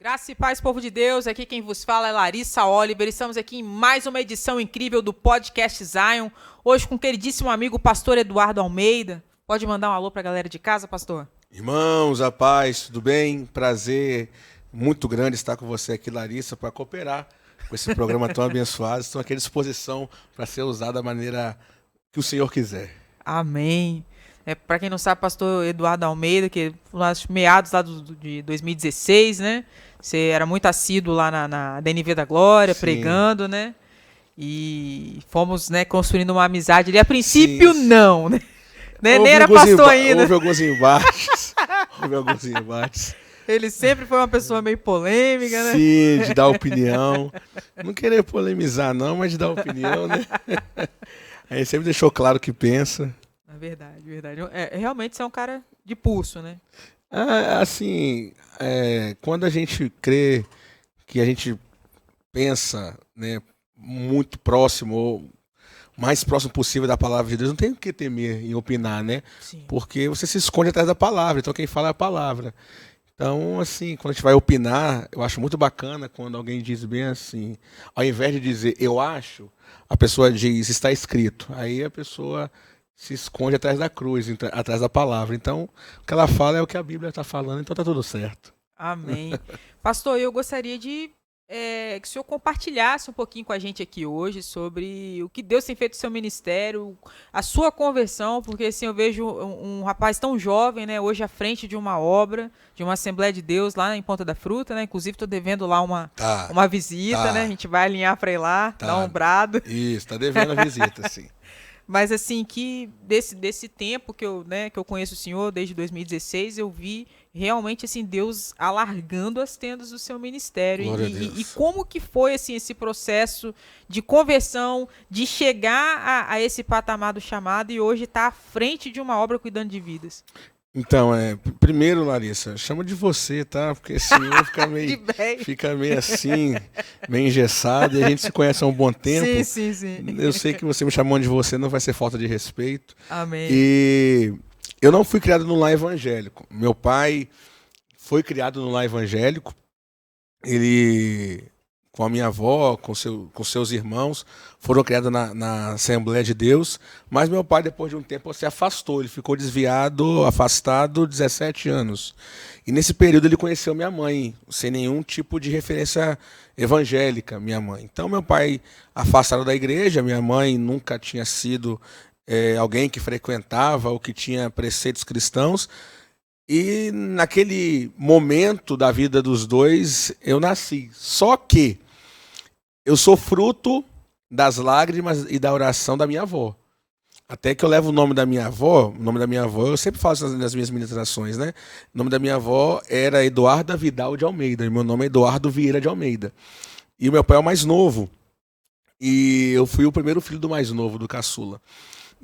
Graça e paz, povo de Deus, aqui quem vos fala é Larissa Oliver, estamos aqui em mais uma edição incrível do Podcast Zion, hoje com o queridíssimo amigo pastor Eduardo Almeida. Pode mandar um alô para a galera de casa, pastor? Irmãos, a paz, tudo bem? Prazer muito grande estar com você aqui, Larissa, para cooperar com esse programa tão abençoado. Estou aqui à disposição para ser usado da maneira que o Senhor quiser. Amém. Para quem não sabe, pastor Eduardo Almeida, que nos meados lá de 2016, né? Você era muito assíduo lá na DNV da Glória, Sim. pregando, né? E fomos, né, construindo uma amizade ali. A princípio, sim, não, né? Nem era pastor ainda. Houve alguns embates. Ele sempre foi uma pessoa meio polêmica, né? Sim, de dar opinião. Não querer polemizar, não, mas de dar opinião, né? Aí sempre deixou claro o que pensa. É verdade, verdade. Realmente você é um cara de pulso, né? Quando a gente crê que a gente pensa, né, muito próximo, ou mais próximo possível da palavra de Deus, não tem o que temer em opinar, né? Sim. Porque você se esconde atrás da palavra, então quem fala é a palavra. Então, assim, quando a gente vai opinar, eu acho muito bacana quando alguém diz bem assim, ao invés de dizer eu acho, a pessoa diz está escrito. Aí a pessoa se esconde atrás da cruz, atrás da palavra. Então, o que ela fala é o que a Bíblia está falando, então tá tudo certo. Amém. Pastor, eu gostaria de que o senhor compartilhasse um pouquinho com a gente aqui hoje sobre o que Deus tem feito no seu ministério, a sua conversão, porque assim, eu vejo um rapaz tão jovem, né, hoje à frente de uma obra, de uma Assembleia de Deus lá em Ponta da Fruta, né, inclusive estou devendo lá uma visita, né, a gente vai alinhar para ir lá, dar um brado. Isso, está devendo a visita, sim. Mas assim, que desse tempo que eu conheço o senhor, desde 2016, eu vi realmente assim, Deus alargando as tendas do seu ministério. E como que foi assim, esse processo de conversão, de chegar a esse patamar do chamado e hoje estar à frente de uma obra cuidando de vidas? Então, primeiro, Larissa, chama de você, tá? Porque senão fica meio assim, meio engessado, e a gente se conhece há um bom tempo. Sim. Eu sei que você me chamando de você não vai ser falta de respeito. Amém. E eu não fui criado no lar evangélico. Meu pai foi criado no lar evangélico. Ele, com a minha avó, com seus irmãos, foram criados na Assembleia de Deus, mas meu pai, depois de um tempo, se afastou, ele ficou desviado, afastado, 17 anos. E nesse período ele conheceu minha mãe, sem nenhum tipo de referência evangélica, minha mãe. Então meu pai, afastado da igreja, minha mãe nunca tinha sido alguém que frequentava ou que tinha preceitos cristãos, e naquele momento da vida dos dois, eu nasci. Só que eu sou fruto das lágrimas e da oração da minha avó. Até que eu levo o nome da minha avó, eu sempre falo isso nas minhas ministrações, né? O nome da minha avó era Eduarda Vidal de Almeida, e meu nome é Eduardo Vieira de Almeida. E o meu pai é o mais novo. E eu fui o primeiro filho do mais novo, do caçula.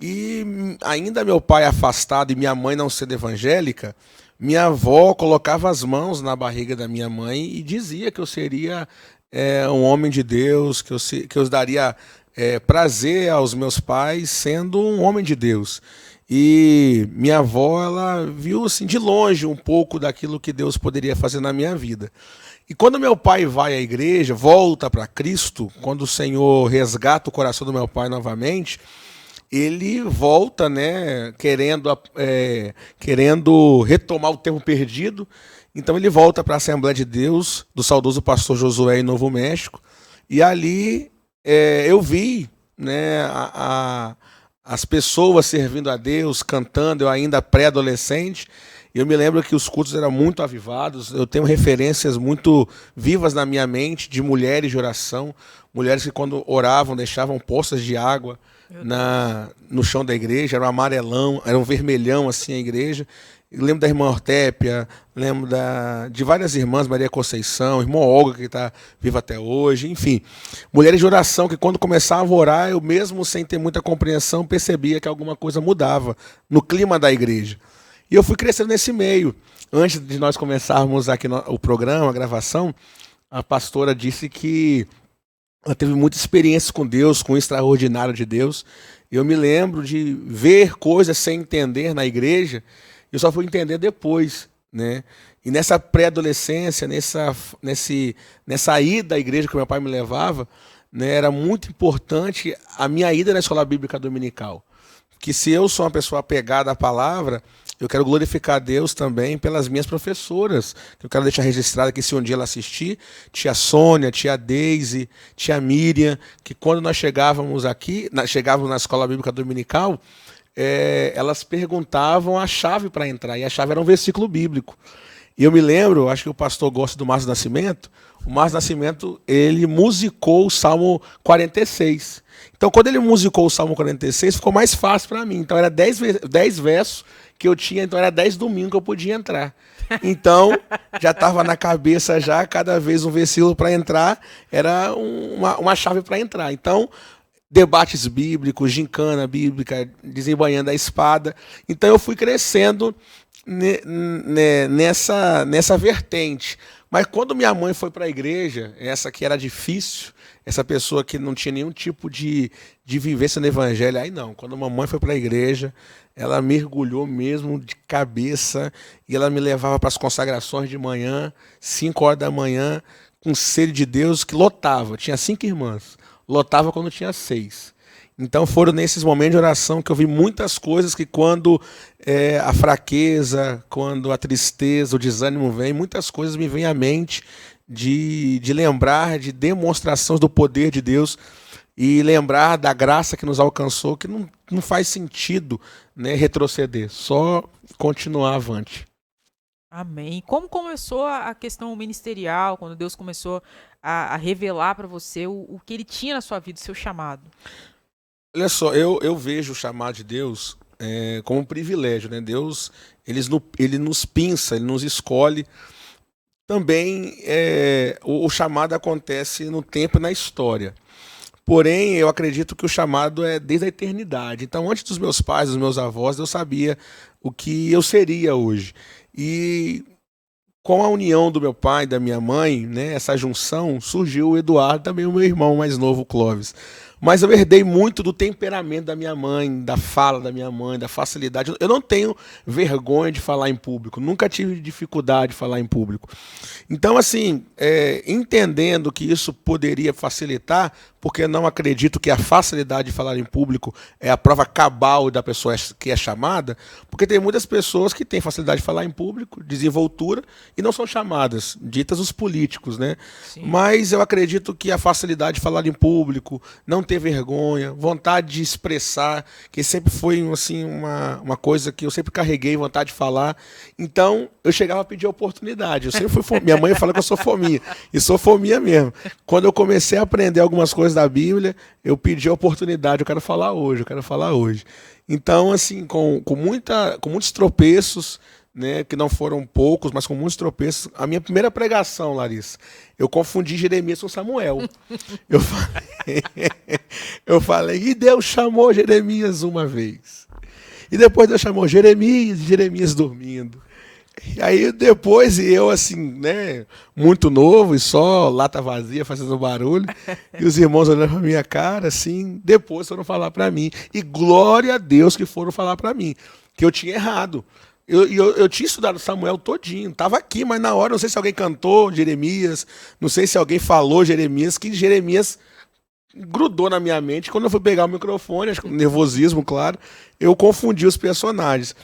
E ainda meu pai afastado e minha mãe não sendo evangélica, minha avó colocava as mãos na barriga da minha mãe e dizia que eu seria um homem de Deus, que eu daria prazer aos meus pais sendo um homem de Deus. E minha avó, ela viu assim, de longe um pouco daquilo que Deus poderia fazer na minha vida. E quando meu pai vai à igreja, volta para Cristo, quando o Senhor resgata o coração do meu pai novamente, ele volta, né, querendo retomar o tempo perdido. Então ele volta para a Assembleia de Deus, do saudoso pastor Josué em Novo México, e ali eu vi, né, as pessoas servindo a Deus, cantando, eu ainda pré-adolescente. Eu me lembro que os cultos eram muito avivados, eu tenho referências muito vivas na minha mente de mulheres de oração, mulheres que quando oravam deixavam poças de água no chão da igreja, era um amarelão, era um vermelhão assim a igreja. Eu lembro da irmã Ortépia, lembro de várias irmãs, Maria Conceição, irmã Olga, que está viva até hoje, enfim. Mulheres de oração que quando começavam a orar, eu mesmo sem ter muita compreensão, percebia que alguma coisa mudava no clima da igreja. E eu fui crescendo nesse meio. Antes de nós começarmos aqui o programa, a gravação, a pastora disse que ela teve muita experiência com Deus, com o extraordinário de Deus. Eu me lembro de ver coisas sem entender na igreja, eu só fui entender depois, né? E nessa pré-adolescência, nessa ida à igreja que meu pai me levava, né, era muito importante a minha ida na escola bíblica dominical. Que se eu sou uma pessoa apegada à palavra, eu quero glorificar a Deus também pelas minhas professoras. Eu quero deixar registrado aqui, se um dia ela assistir, tia Sônia, tia Deise, tia Miriam, que quando nós chegávamos aqui, chegávamos na escola bíblica dominical, elas perguntavam a chave para entrar, e a chave era um versículo bíblico. E eu me lembro, acho que o pastor gosta do Márcio Nascimento, o Márcio Nascimento, ele musicou o Salmo 46. Então, quando ele musicou o Salmo 46, ficou mais fácil para mim. Então, era 10 versos que eu tinha, então era 10 domingos que eu podia entrar. Então, já estava na cabeça já, cada vez um versículo para entrar, era uma chave para entrar. Então, debates bíblicos, gincana bíblica, desembanhando a espada. Então, eu fui crescendo nessa vertente. Mas quando minha mãe foi para a igreja, essa que era difícil, essa pessoa que não tinha nenhum tipo de vivência no evangelho, aí não. Quando a mamãe foi para a igreja, ela mergulhou mesmo de cabeça e ela me levava para as consagrações de manhã, 5 horas da manhã, com sede de Deus, que lotava. Tinha 5 irmãs, lotava quando tinha 6. Então foram nesses momentos de oração que eu vi muitas coisas que quando a fraqueza, quando a tristeza, o desânimo vem, muitas coisas me vêm à mente de lembrar de demonstrações do poder de Deus e lembrar da graça que nos alcançou, que não faz sentido, né, retroceder, só continuar avante. Amém. Como começou a questão ministerial, quando Deus começou a revelar para você o que ele tinha na sua vida, o seu chamado? Olha só, eu vejo o chamado de Deus como um privilégio, né? Deus, ele nos pinça, ele nos escolhe. Também o chamado acontece no tempo e na história. Porém, eu acredito que o chamado é desde a eternidade. Então, antes dos meus pais, dos meus avós, eu sabia o que eu seria hoje. E com a união do meu pai e da minha mãe, né, essa junção, surgiu o Eduardo, também o meu irmão mais novo, o Clóvis. Mas eu herdei muito do temperamento da minha mãe, da fala da minha mãe, da facilidade. Eu não tenho vergonha de falar em público, nunca tive dificuldade de falar em público. Então, assim, entendendo que isso poderia facilitar, porque não acredito que a facilidade de falar em público é a prova cabal da pessoa que é chamada, porque tem muitas pessoas que têm facilidade de falar em público, desenvoltura, e não são chamadas, ditas os políticos, né? Sim. Mas eu acredito que a facilidade de falar em público, não ter vergonha, vontade de expressar, que sempre foi assim, uma coisa que eu sempre carreguei, vontade de falar. Então, eu chegava a pedir oportunidade. Eu sempre fui fominha. Minha mãe fala que eu sou fominha, e sou fominha mesmo. Quando eu comecei a aprender algumas coisas da Bíblia, eu pedi a oportunidade, eu quero falar hoje, eu quero falar hoje. Então, assim, com muitos tropeços, né, que não foram poucos, mas com muitos tropeços. A minha primeira pregação, Larissa, eu confundi Jeremias com Samuel. Eu falei, e Deus chamou Jeremias uma vez. E depois Deus chamou Jeremias dormindo. E aí depois eu, assim, né, muito novo e só lata vazia fazendo barulho, e os irmãos olhando pra minha cara, assim, depois foram falar para mim. E glória a Deus que foram falar para mim, que eu tinha errado. Eu tinha estudado Samuel todinho, estava aqui, mas na hora, não sei se alguém cantou Jeremias, não sei se alguém falou Jeremias, que Jeremias grudou na minha mente. Quando eu fui pegar o microfone, acho que nervosismo, claro, eu confundi os personagens.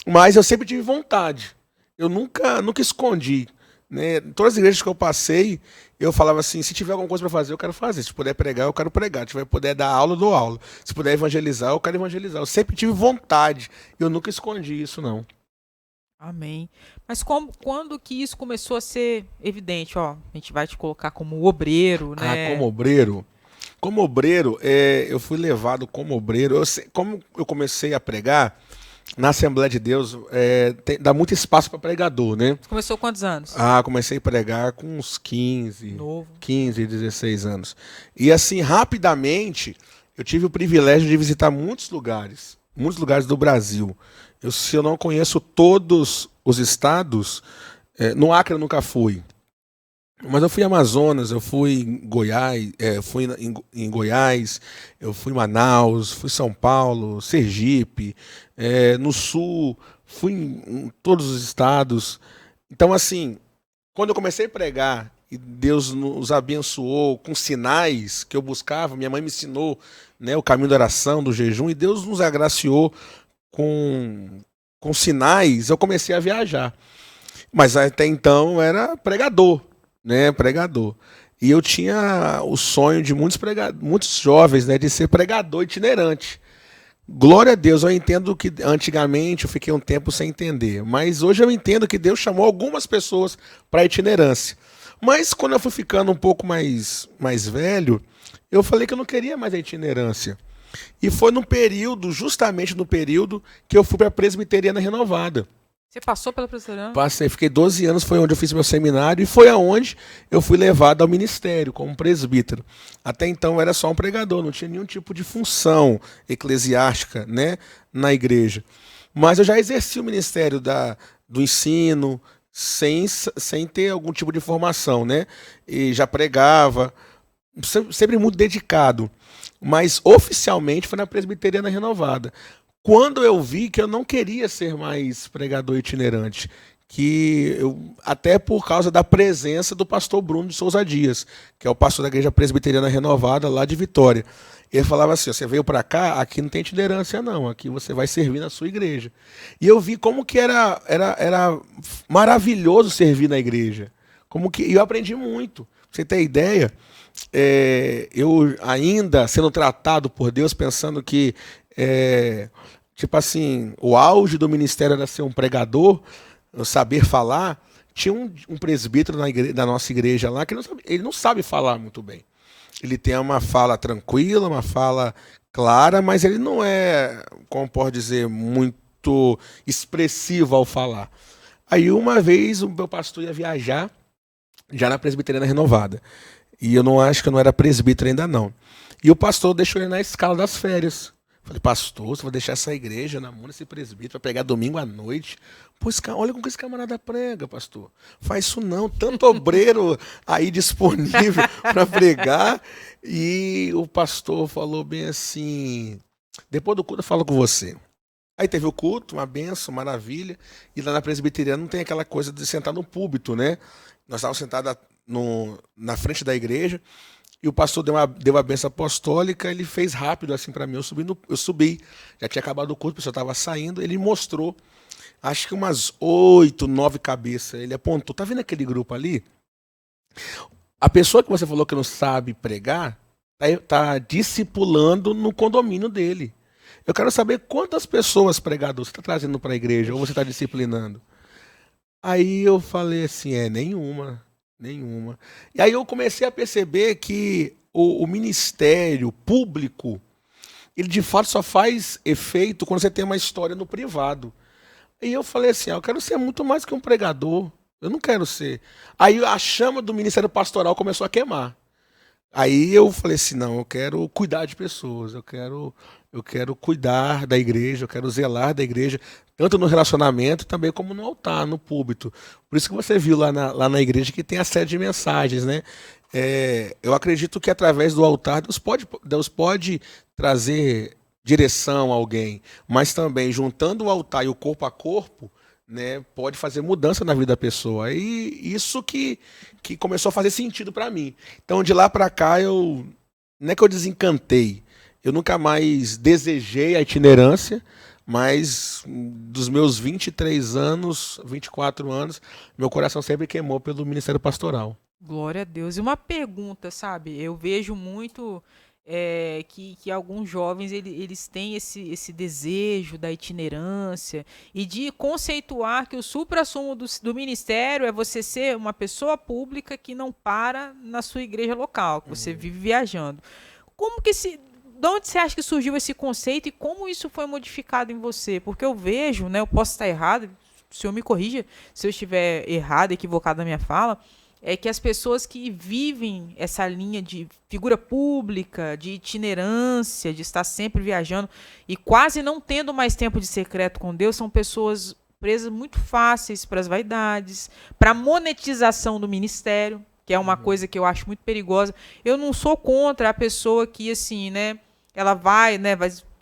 Mas eu sempre tive vontade, eu nunca escondi. Né? Todas as igrejas que eu passei, eu falava assim, se tiver alguma coisa para fazer, eu quero fazer. Se puder pregar, eu quero pregar. Se puder dar aula, eu dou aula. Se puder evangelizar, eu quero evangelizar. Eu sempre tive vontade, eu nunca escondi isso, não. Amém. Mas quando que isso começou a ser evidente? Ó, a gente vai te colocar como obreiro, né? Ah, como obreiro? Como obreiro, eu fui levado como obreiro. Como eu comecei a pregar, na Assembleia de Deus, dá muito espaço para pregador, né? Você começou quantos anos? Ah, comecei a pregar com uns 15, 16 anos. E assim, rapidamente, eu tive o privilégio de visitar muitos lugares do Brasil. Se eu não conheço todos os estados, no Acre eu nunca fui. Mas eu fui em Amazonas, eu fui em Goiás, em Goiás, eu fui em Manaus, fui em São Paulo, Sergipe, no Sul, fui em todos os estados. Então, assim, quando eu comecei a pregar e Deus nos abençoou com sinais que eu buscava, minha mãe me ensinou, né, o caminho da oração, do jejum, e Deus nos agraciou com, com sinais, eu comecei a viajar. Mas até então eu era pregador, né, pregador. E eu tinha o sonho de muitos jovens, né, de ser pregador itinerante. Glória a Deus, eu entendo que antigamente eu fiquei um tempo sem entender, mas hoje eu entendo que Deus chamou algumas pessoas para itinerância. Mas quando eu fui ficando um pouco mais velho, eu falei que eu não queria mais a itinerância. E foi no período, justamente no período, que eu fui para a Presbiteriana Renovada. Você passou pela presbiteriana? Passei, fiquei 12 anos, foi onde eu fiz meu seminário e foi aonde eu fui levado ao ministério como presbítero. Até então eu era só um pregador, não tinha nenhum tipo de função eclesiástica, né, na igreja. Mas eu já exerci o ministério do ensino sem ter algum tipo de formação, né? E já pregava, sempre muito dedicado. Mas oficialmente foi na Presbiteriana Renovada. Quando eu vi que eu não queria ser mais pregador itinerante, até por causa da presença do pastor Bruno de Souza Dias, que é o pastor da Igreja Presbiteriana Renovada lá de Vitória. Ele falava assim: você veio para cá, aqui não tem itinerância não, aqui você vai servir na sua igreja. E eu vi como que era maravilhoso servir na igreja. E eu aprendi muito. Pra você ter ideia, eu ainda sendo tratado por Deus, pensando que tipo assim, o auge do ministério era ser um pregador, saber falar. Tinha um presbítero da nossa igreja lá que ele não sabe falar muito bem. Ele tem uma fala tranquila, uma fala clara, mas ele não é, como pode dizer, muito expressivo ao falar. Aí uma vez o meu pastor ia viajar, já na Presbiteriana Renovada. E eu não acho que eu não era presbítero ainda não. E o pastor deixou ele na escala das férias. Falei: pastor, você vai deixar essa igreja na mão desse presbítero, vai pegar domingo à noite? Pô, olha como que esse camarada prega, pastor. Faz isso não, tanto obreiro aí disponível para pregar. E o pastor falou bem assim: depois do culto eu falo com você. Aí teve o culto, uma benção, maravilha. E lá na presbiteriana não tem aquela coisa de sentar no púlpito, né? Nós estávamos sentados na frente da igreja. E o pastor deu a benção apostólica, ele fez rápido assim para mim, eu subi, já tinha acabado o culto, o pessoal estava saindo, ele mostrou, acho que umas 8, 9 cabeças, ele apontou: tá vendo aquele grupo ali? A pessoa que você falou que não sabe pregar, tá discipulando no condomínio dele. Eu quero saber quantas pessoas pregadoras você está trazendo para a igreja, ou você está disciplinando. Aí eu falei assim: nenhuma. Nenhuma. E aí eu comecei a perceber que o ministério público, ele de fato só faz efeito quando você tem uma história no privado. E eu falei assim: eu quero ser muito mais que um pregador. Eu não quero ser. Aí a chama do ministério pastoral começou a queimar. Aí eu falei assim: não, eu quero cuidar de pessoas, eu quero cuidar da igreja, eu quero zelar da igreja, tanto no relacionamento também como no altar, no púlpito. Por isso que você viu lá na igreja que tem a série de mensagens, né? Eu acredito que através do altar Deus pode trazer direção a alguém, mas também juntando o altar e o corpo a corpo, né, pode fazer mudança na vida da pessoa. E isso que começou a fazer sentido para mim. Então, de lá para cá, não é que eu desencantei, eu nunca mais desejei a itinerância, mas dos meus 23 anos, 24 anos, meu coração sempre queimou pelo ministério pastoral. Glória a Deus. E uma pergunta, sabe? Eu vejo muito que alguns jovens eles têm esse desejo da itinerância e de conceituar que o suprassumo do ministério é você ser uma pessoa pública que não para na sua igreja local, que você vive viajando. Como que de onde você acha que surgiu esse conceito e como isso foi modificado em você? Porque eu vejo, né, eu posso estar errado, o senhor me corrija se eu estiver errado, equivocado na minha fala, é que as pessoas que vivem essa linha de figura pública, de itinerância, de estar sempre viajando e quase não tendo mais tempo de secreto com Deus, são pessoas presas muito fáceis para as vaidades, para a monetização do ministério, que é uma coisa que eu acho muito perigosa. Eu não sou contra a pessoa que, assim, né, ela vai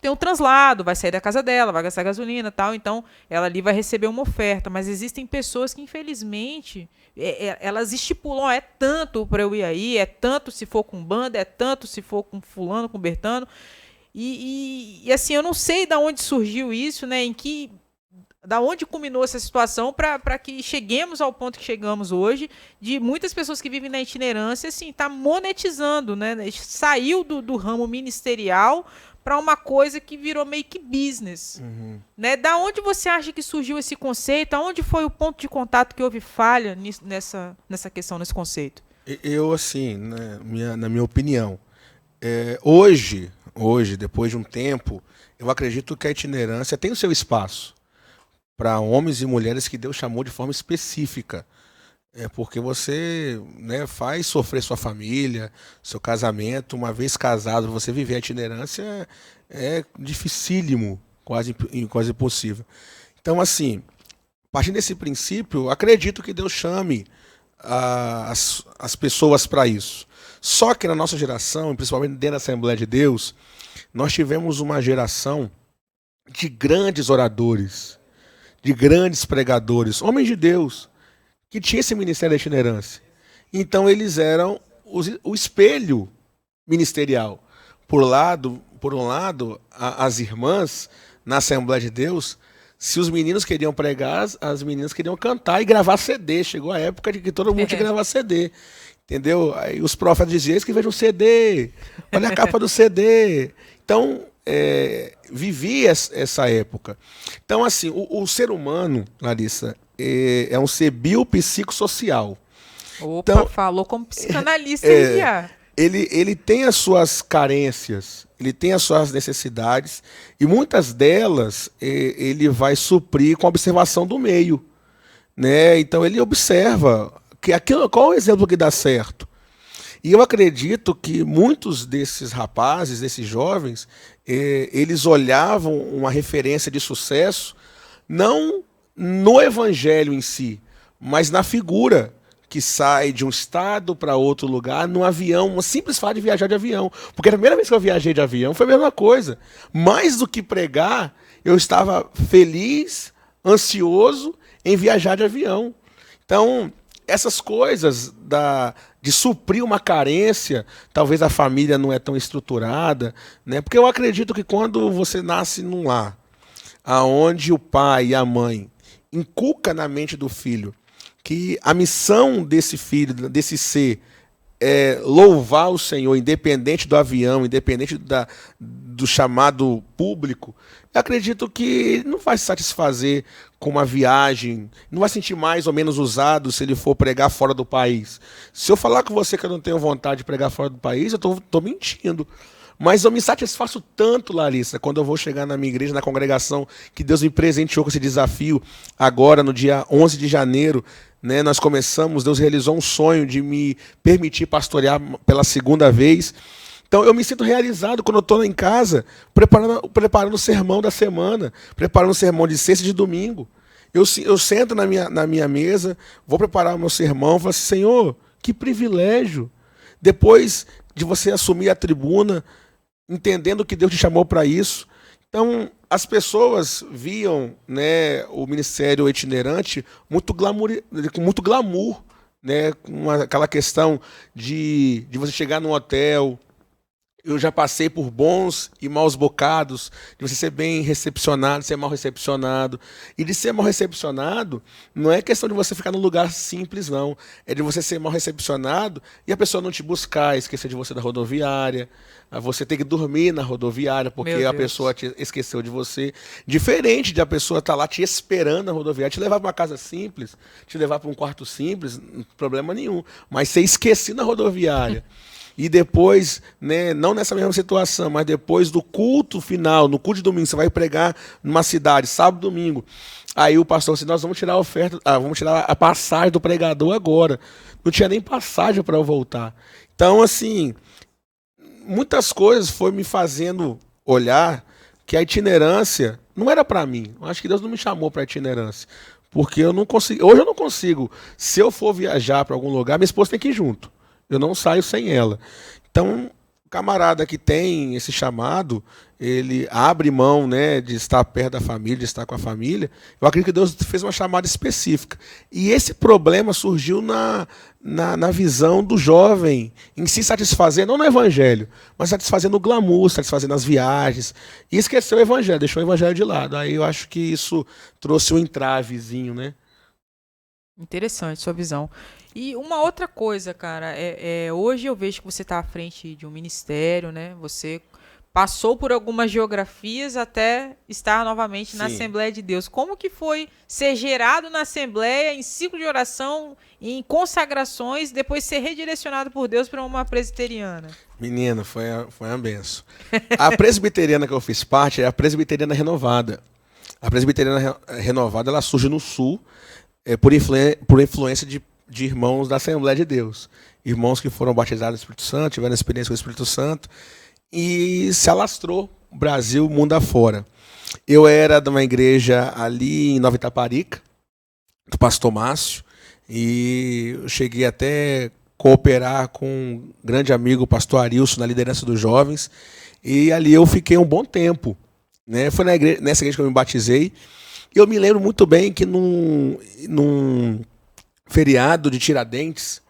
tem um translado, vai sair da casa dela, vai gastar gasolina e tal, então ela ali vai receber uma oferta. Mas existem pessoas que, infelizmente, elas estipulam, é tanto para eu ir aí, é tanto se for com banda, é tanto se for com fulano, com Bertano. E assim, eu não sei de onde surgiu isso, né? Da onde culminou essa situação para que cheguemos ao ponto que chegamos hoje, de muitas pessoas que vivem na itinerância, assim, tá monetizando, né? Saiu do ramo ministerial para uma coisa que virou meio que business. Né? Da onde você acha que surgiu esse conceito? Aonde foi o ponto de contato que houve falha nessa questão, nesse conceito? Eu, assim, né, na minha opinião, hoje, depois de um tempo, eu acredito que a itinerância tem o seu espaço para homens e mulheres que Deus chamou de forma específica. Porque você, né, faz sofrer sua família, seu casamento. Uma vez casado, você viver a itinerância é dificílimo, quase impossível. Então, assim, partindo desse princípio, acredito que Deus chame as pessoas para isso. Só que na nossa geração, principalmente dentro da Assembleia de Deus, nós tivemos uma geração de grandes oradores, de grandes pregadores, homens de Deus, que tinha esse ministério da itinerância. Então eles eram o espelho ministerial. Por um lado, as irmãs na Assembleia de Deus, se os meninos queriam pregar, as meninas queriam cantar e gravar CD. Chegou a época de que todo mundo tinha que gravar CD. Entendeu? Aí os profetas diziam, eles que vejam o CD, olha a capa do CD. Então, vivi essa época. Então, assim, o ser humano, Larissa, é um ser biopsicossocial. Opa, então, falou como psicanalista. Ele tem as suas carências, ele tem as suas necessidades, e muitas delas ele vai suprir com a observação do meio. Né? Então ele observa qual é o exemplo que dá certo. E eu acredito que muitos desses rapazes, desses jovens, eles olhavam uma referência de sucesso não no evangelho em si, mas na figura que sai de um estado para outro lugar, num avião, uma simples fato de viajar de avião. Porque a primeira vez que eu viajei de avião foi a mesma coisa. Mais do que pregar, eu estava feliz, ansioso em viajar de avião. Então, essas coisas de suprir uma carência, talvez a família não é tão estruturada, né? Porque eu acredito que quando você nasce num lar, aonde o pai e a mãe inculca na mente do filho que a missão desse filho, desse ser, é louvar o Senhor, independente do avião, independente do chamado público, eu acredito que ele não vai se satisfazer com uma viagem, não vai se sentir mais ou menos usado se ele for pregar fora do país. Se eu falar com você que eu não tenho vontade de pregar fora do país, eu estou mentindo. Mas eu me satisfaço tanto, Larissa, quando eu vou chegar na minha igreja, na congregação, que Deus me presenteou com esse desafio agora, no dia 11 de janeiro, né, nós começamos, Deus realizou um sonho de me permitir pastorear pela segunda vez. Então eu me sinto realizado quando eu estou em casa, preparando o sermão da semana, preparando o sermão de sexta e de domingo. Eu sento na minha mesa, vou preparar o meu sermão, falo assim, Senhor, que privilégio. Depois de você assumir a tribuna, entendendo que Deus te chamou para isso. Então, as pessoas viam, né, o ministério itinerante com muito glamour, né, com aquela questão de você chegar num hotel. Eu já passei por bons e maus bocados, de você ser bem recepcionado, ser mal recepcionado. E de ser mal recepcionado, não é questão de você ficar num lugar simples, não. É de você ser mal recepcionado e a pessoa não te buscar, esquecer de você da rodoviária, você ter que dormir na rodoviária porque a pessoa esqueceu de você. Diferente de a pessoa estar lá te esperando na rodoviária, te levar para uma casa simples, te levar para um quarto simples, não problema nenhum. Mas ser esquecido na rodoviária. E depois, né, não nessa mesma situação, mas depois do culto final, no culto de domingo, você vai pregar numa cidade, sábado, domingo. Aí o pastor disse, nós vamos tirar a oferta, vamos tirar a passagem do pregador agora. Não tinha nem passagem para eu voltar. Então, assim, muitas coisas foram me fazendo olhar que a itinerância não era para mim. Eu acho que Deus não me chamou para a itinerância. Porque eu não consigo, hoje eu não consigo. Se eu for viajar para algum lugar, minha esposa tem que ir junto. Eu não saio sem ela. Então, camarada que tem esse chamado, ele abre mão, né, de estar perto da família, de estar com a família. Eu acredito que Deus fez uma chamada específica. E esse problema surgiu na visão do jovem em se satisfazer, não no evangelho, mas satisfazendo o glamour, satisfazendo as viagens. E esqueceu o evangelho, deixou o evangelho de lado. Aí eu acho que isso trouxe um entravezinho, né? Interessante sua visão. E uma outra coisa, cara, hoje eu vejo que você está à frente de um ministério, né? Você passou por algumas geografias até estar novamente na Sim. Assembleia de Deus. Como que foi ser gerado na Assembleia, em ciclo de oração, em consagrações, depois ser redirecionado por Deus para uma presbiteriana? Menino, foi uma benção. A presbiteriana que eu fiz parte é a Presbiteriana Renovada. A Presbiteriana Renovada, ela surge no Sul, por influência de irmãos da Assembleia de Deus. Irmãos que foram batizados no Espírito Santo, tiveram experiência com o Espírito Santo, e se alastrou o Brasil, mundo afora. Eu era de uma igreja ali em Nova Itaparica, do pastor Márcio, e eu cheguei até cooperar com um grande amigo, o pastor Arilson, na liderança dos jovens, e ali eu fiquei um bom tempo, né? Foi nessa igreja que eu me batizei. E eu me lembro muito bem que num feriado de Tiradentes,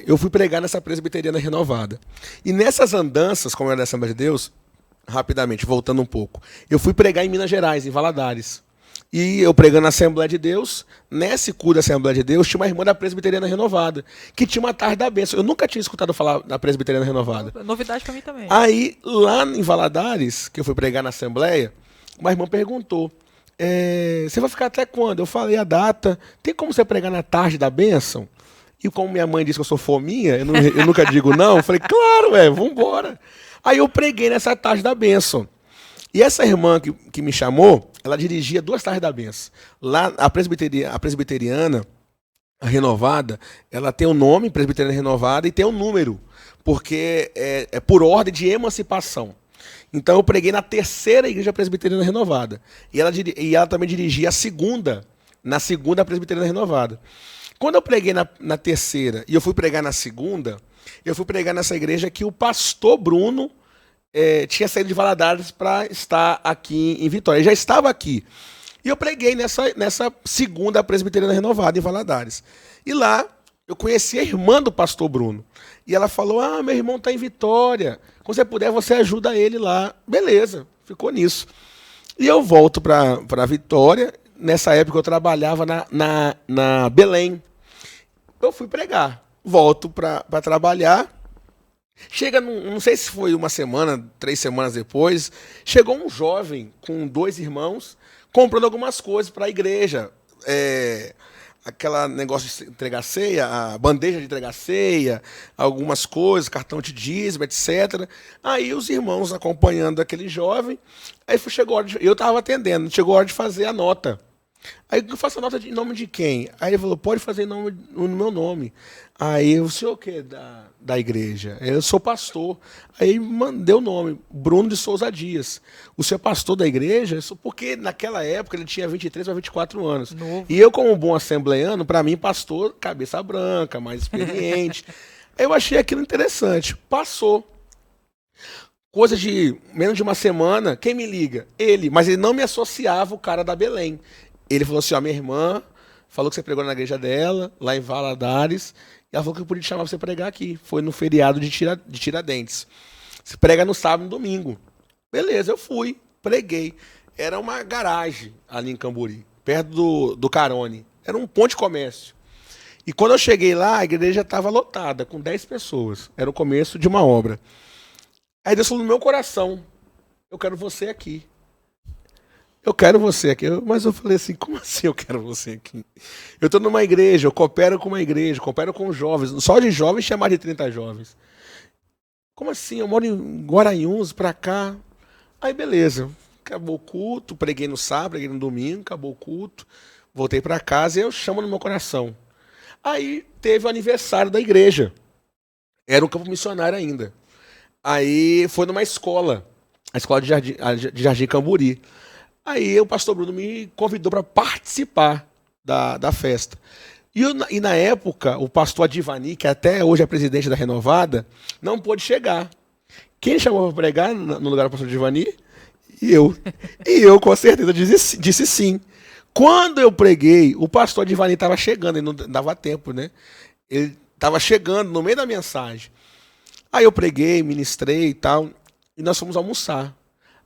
eu fui pregar nessa presbiteriana renovada. E nessas andanças, como era da Assembleia de Deus, rapidamente, voltando um pouco, eu fui pregar em Minas Gerais, em Valadares. E eu pregando na Assembleia de Deus, nesse culto da Assembleia de Deus, tinha uma irmã da Presbiteriana Renovada, que tinha uma tarde da bênção. Eu nunca tinha escutado falar da Presbiteriana Renovada. Novidade para mim também. Aí, lá em Valadares, que eu fui pregar na Assembleia, uma irmã perguntou, você vai ficar até quando? Eu falei a data, tem como você pregar na tarde da bênção? E como minha mãe disse que eu sou fominha, eu nunca digo não, eu falei, claro, vambora. Aí eu preguei nessa tarde da bênção. E essa irmã que me chamou, ela dirigia 2 tardes da bênção. Lá, a presbiteriana, a renovada, ela tem um nome, Presbiteriana Renovada, e tem um número, porque é por ordem de emancipação. Então eu preguei na 3ª Igreja Presbiteriana Renovada. E ela também dirigia na segunda Presbiteriana Renovada. Quando eu preguei na 3ª e eu fui pregar na 2ª, eu fui pregar nessa igreja que o pastor Bruno tinha saído de Valadares para estar aqui em Vitória. Ele já estava aqui. E eu preguei nessa 2ª Presbiteriana Renovada em Valadares. E lá eu conheci a irmã do pastor Bruno. E ela falou, meu irmão está em Vitória. Quando você puder, você ajuda ele lá. Beleza, ficou nisso. E eu volto para Vitória. Nessa época eu trabalhava na Belém. Eu fui pregar. Volto para trabalhar. Chega, não sei se foi 1 semana, 3 semanas depois, chegou um jovem com 2 irmãos comprando algumas coisas para a igreja. Aquela negócio de entregar ceia, a bandeja de entregar ceia, algumas coisas, cartão de dízimo, etc. Aí os irmãos acompanhando aquele jovem, aí chegou a hora eu estava atendendo, chegou a hora de fazer a nota. Aí eu faço a nota em nome de quem? Aí ele falou, pode fazer no meu nome. Aí o senhor o quê da igreja? Eu sou pastor. Aí mandei o nome, Bruno de Souza Dias. O senhor é pastor da igreja? Porque naquela época ele tinha 23 a 24 anos. Novo. E eu, como um bom assembleano, para mim, pastor, cabeça branca, mais experiente. Eu achei aquilo interessante. Passou. Coisa de menos de 1 semana, quem me liga? Ele, mas ele não me associava o cara da Belém. Ele falou assim, minha irmã falou que você pregou na igreja dela, lá em Valadares, e ela falou que eu podia te chamar para você pregar aqui. Foi no feriado de Tiradentes. Você prega no sábado e no domingo. Beleza, eu fui, preguei. Era uma garagem ali em Camburi, perto do Carone. Era um ponto de comércio. E quando eu cheguei lá, a igreja estava lotada, com 10 pessoas. Era o começo de uma obra. Aí Deus falou no meu coração, eu quero você aqui. Eu quero você aqui. Mas eu falei assim, como assim eu quero você aqui? Eu estou numa igreja, eu coopero com uma igreja, coopero com jovens. Só de jovens tinha mais de 30 jovens. Como assim? Eu moro em Guaranhuns, pra cá. Aí beleza, acabou o culto, preguei no sábado, preguei no domingo, acabou o culto. Voltei pra casa e eu chamo no meu coração. Aí teve o aniversário da igreja. Era um campo missionário ainda. Aí foi numa escola, a escola de Jardim Camburi. Aí o pastor Bruno me convidou para participar da festa. E na época, o pastor Adivani, que até hoje é presidente da Renovada, não pôde chegar. Quem chamou para pregar no lugar do pastor Adivani? E eu. E eu, com certeza, disse sim. Quando eu preguei, o pastor Adivani estava chegando, e não dava tempo, né? Ele estava chegando no meio da mensagem. Aí eu preguei, ministrei e tal, e nós fomos almoçar.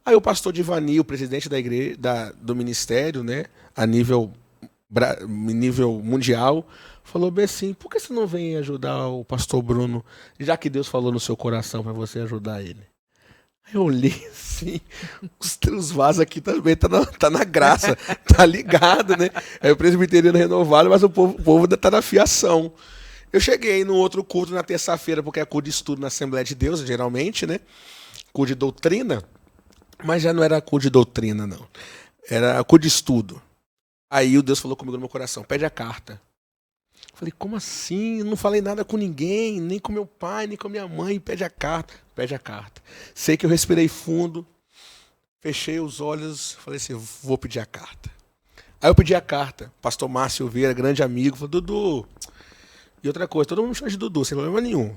Aí o pastor Adivani, o presidente da igreja, do ministério, né, a nível mundial, falou bem assim, por que você não vem ajudar o pastor Bruno, já que Deus falou no seu coração para você ajudar ele? Aí eu olhei assim, os vasos aqui também tá na graça, tá ligado, né? É o presbiteriano renovado, mas o povo ainda tá na fiação. Eu cheguei no outro culto na terça-feira, porque é culto de estudo na Assembleia de Deus, geralmente, né? Culto de doutrina, mas já não era culto de doutrina, não. Era culto de estudo. Aí o Deus falou comigo no meu coração, pede a carta. Falei, como assim? Eu não falei nada com ninguém, nem com meu pai, nem com minha mãe. Pede a carta, pede a carta. Sei que eu respirei fundo, fechei os olhos, falei assim, vou pedir a carta. Aí eu pedi a carta, pastor Márcio Silveira, grande amigo, falou, Dudu. E outra coisa, todo mundo me chama de Dudu, sem problema nenhum.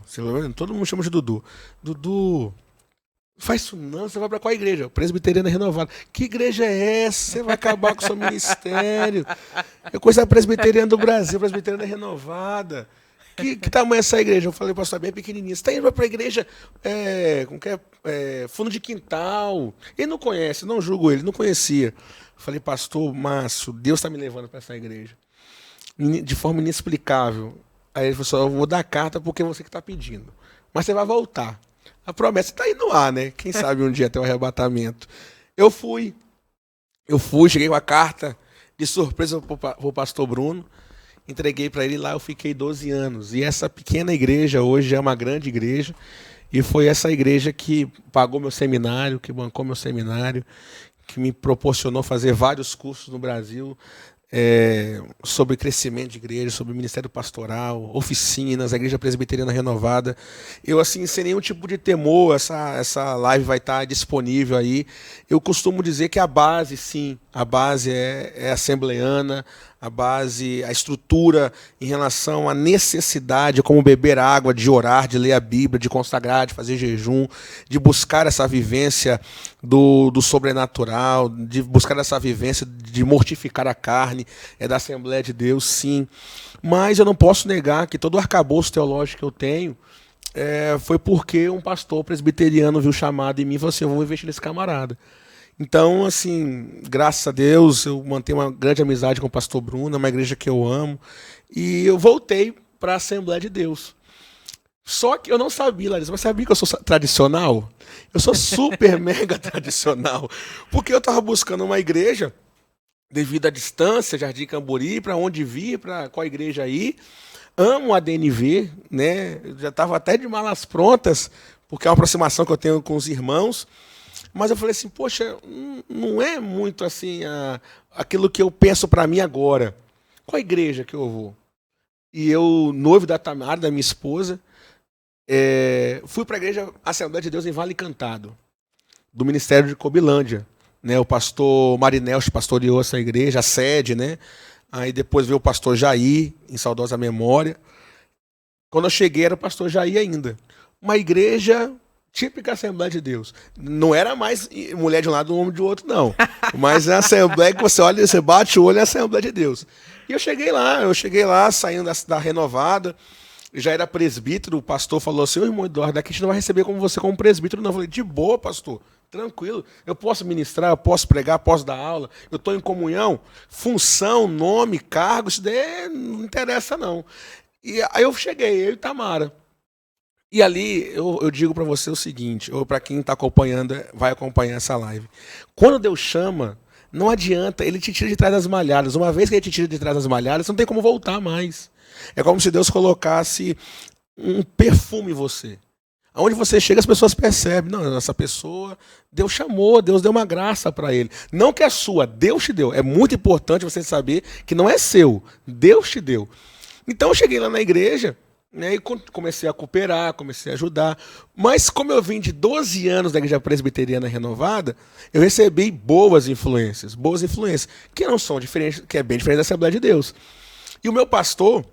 Todo mundo me chama de Dudu. Dudu, faz isso não, você vai para qual igreja? Presbiteriana Renovada. Que igreja é essa? Você vai acabar com o seu ministério. É coisa presbiteriana do Brasil, Presbiteriana Renovada. Que tamanho é essa igreja? Eu falei, pastor, bem pequenininha. Você está indo para a igreja fundo de quintal. Ele não conhece, não julgo ele, não conhecia. Eu falei, pastor Márcio, Deus está me levando para essa igreja. De forma inexplicável. Aí ele falou assim, eu vou dar a carta porque você que está pedindo. Mas você vai voltar. A promessa está aí no ar, né? Quem sabe um dia até o arrebatamento. Eu fui, cheguei com a carta de surpresa para o pastor Bruno, entreguei para ele lá, eu fiquei 12 anos. E essa pequena igreja hoje é uma grande igreja, e foi essa igreja que pagou meu seminário, que bancou meu seminário, que me proporcionou fazer vários cursos no Brasil, sobre crescimento de igreja, sobre ministério pastoral, oficinas, a igreja presbiteriana renovada. Eu, assim, sem nenhum tipo de temor, essa live vai estar disponível aí. Eu costumo dizer que a base, sim, a base é assembleana, a estrutura em relação à necessidade, como beber água, de orar, de ler a Bíblia, de consagrar, de fazer jejum, de buscar essa vivência do sobrenatural, de buscar essa vivência de mortificar a carne, é da Assembleia de Deus, sim. Mas eu não posso negar que todo o arcabouço teológico que eu tenho foi porque um pastor presbiteriano viu o chamado em mim e falou assim, eu vou investir nesse camarada. Então, assim, graças a Deus, eu mantenho uma grande amizade com o pastor Bruno, é uma igreja que eu amo, e eu voltei para a Assembleia de Deus. Só que eu não sabia, Larissa, mas sabia que eu sou tradicional? Eu sou super mega tradicional, porque eu estava buscando uma igreja, devido à distância, Jardim Cambori, para onde vir, para qual igreja ir. Amo a DNV, né? Eu já estava até de malas prontas, porque é uma aproximação que eu tenho com os irmãos. Mas eu falei assim, poxa, não é muito assim aquilo que eu penso para mim agora. Qual igreja que eu vou? E eu, noivo da Tamara, da minha esposa, fui para a igreja Assembleia de Deus em Vale Cantado, do Ministério de Cobilândia. Né? O pastor Marinel pastoreou essa igreja, a sede, né? Aí depois veio o pastor Jair, em saudosa memória. Quando eu cheguei era o pastor Jair ainda. Uma igreja típica Assembleia de Deus. Não era mais mulher de um lado e homem de outro, não. Mas é a Assembleia que você olha, você bate o olho, é a Assembleia de Deus. E eu cheguei lá, saindo da renovada, já era presbítero, o pastor falou assim, ô irmão Eduardo, daqui a gente não vai receber como você como presbítero, não. Eu falei, de boa, pastor, tranquilo, eu posso ministrar, eu posso pregar, posso dar aula, eu estou em comunhão, função, nome, cargo, isso daí não interessa, não. E aí eu cheguei, eu e Tamara. E ali, eu digo para você o seguinte, ou para quem está acompanhando, vai acompanhar essa live. Quando Deus chama, não adianta, ele te tira de trás das malhadas. Uma vez que ele te tira de trás das malhadas, você não tem como voltar mais. É como se Deus colocasse um perfume em você. Aonde você chega, as pessoas percebem. Não, essa pessoa, Deus chamou, Deus deu uma graça para ele. Não que é sua, Deus te deu. É muito importante você saber que não é seu, Deus te deu. Então eu cheguei lá na igreja, né, e comecei a cooperar, comecei a ajudar. Mas como eu vim de 12 anos da igreja presbiteriana renovada, eu recebi boas influências, que não são diferentes, que é bem diferente da Assembleia de Deus. E o meu pastor,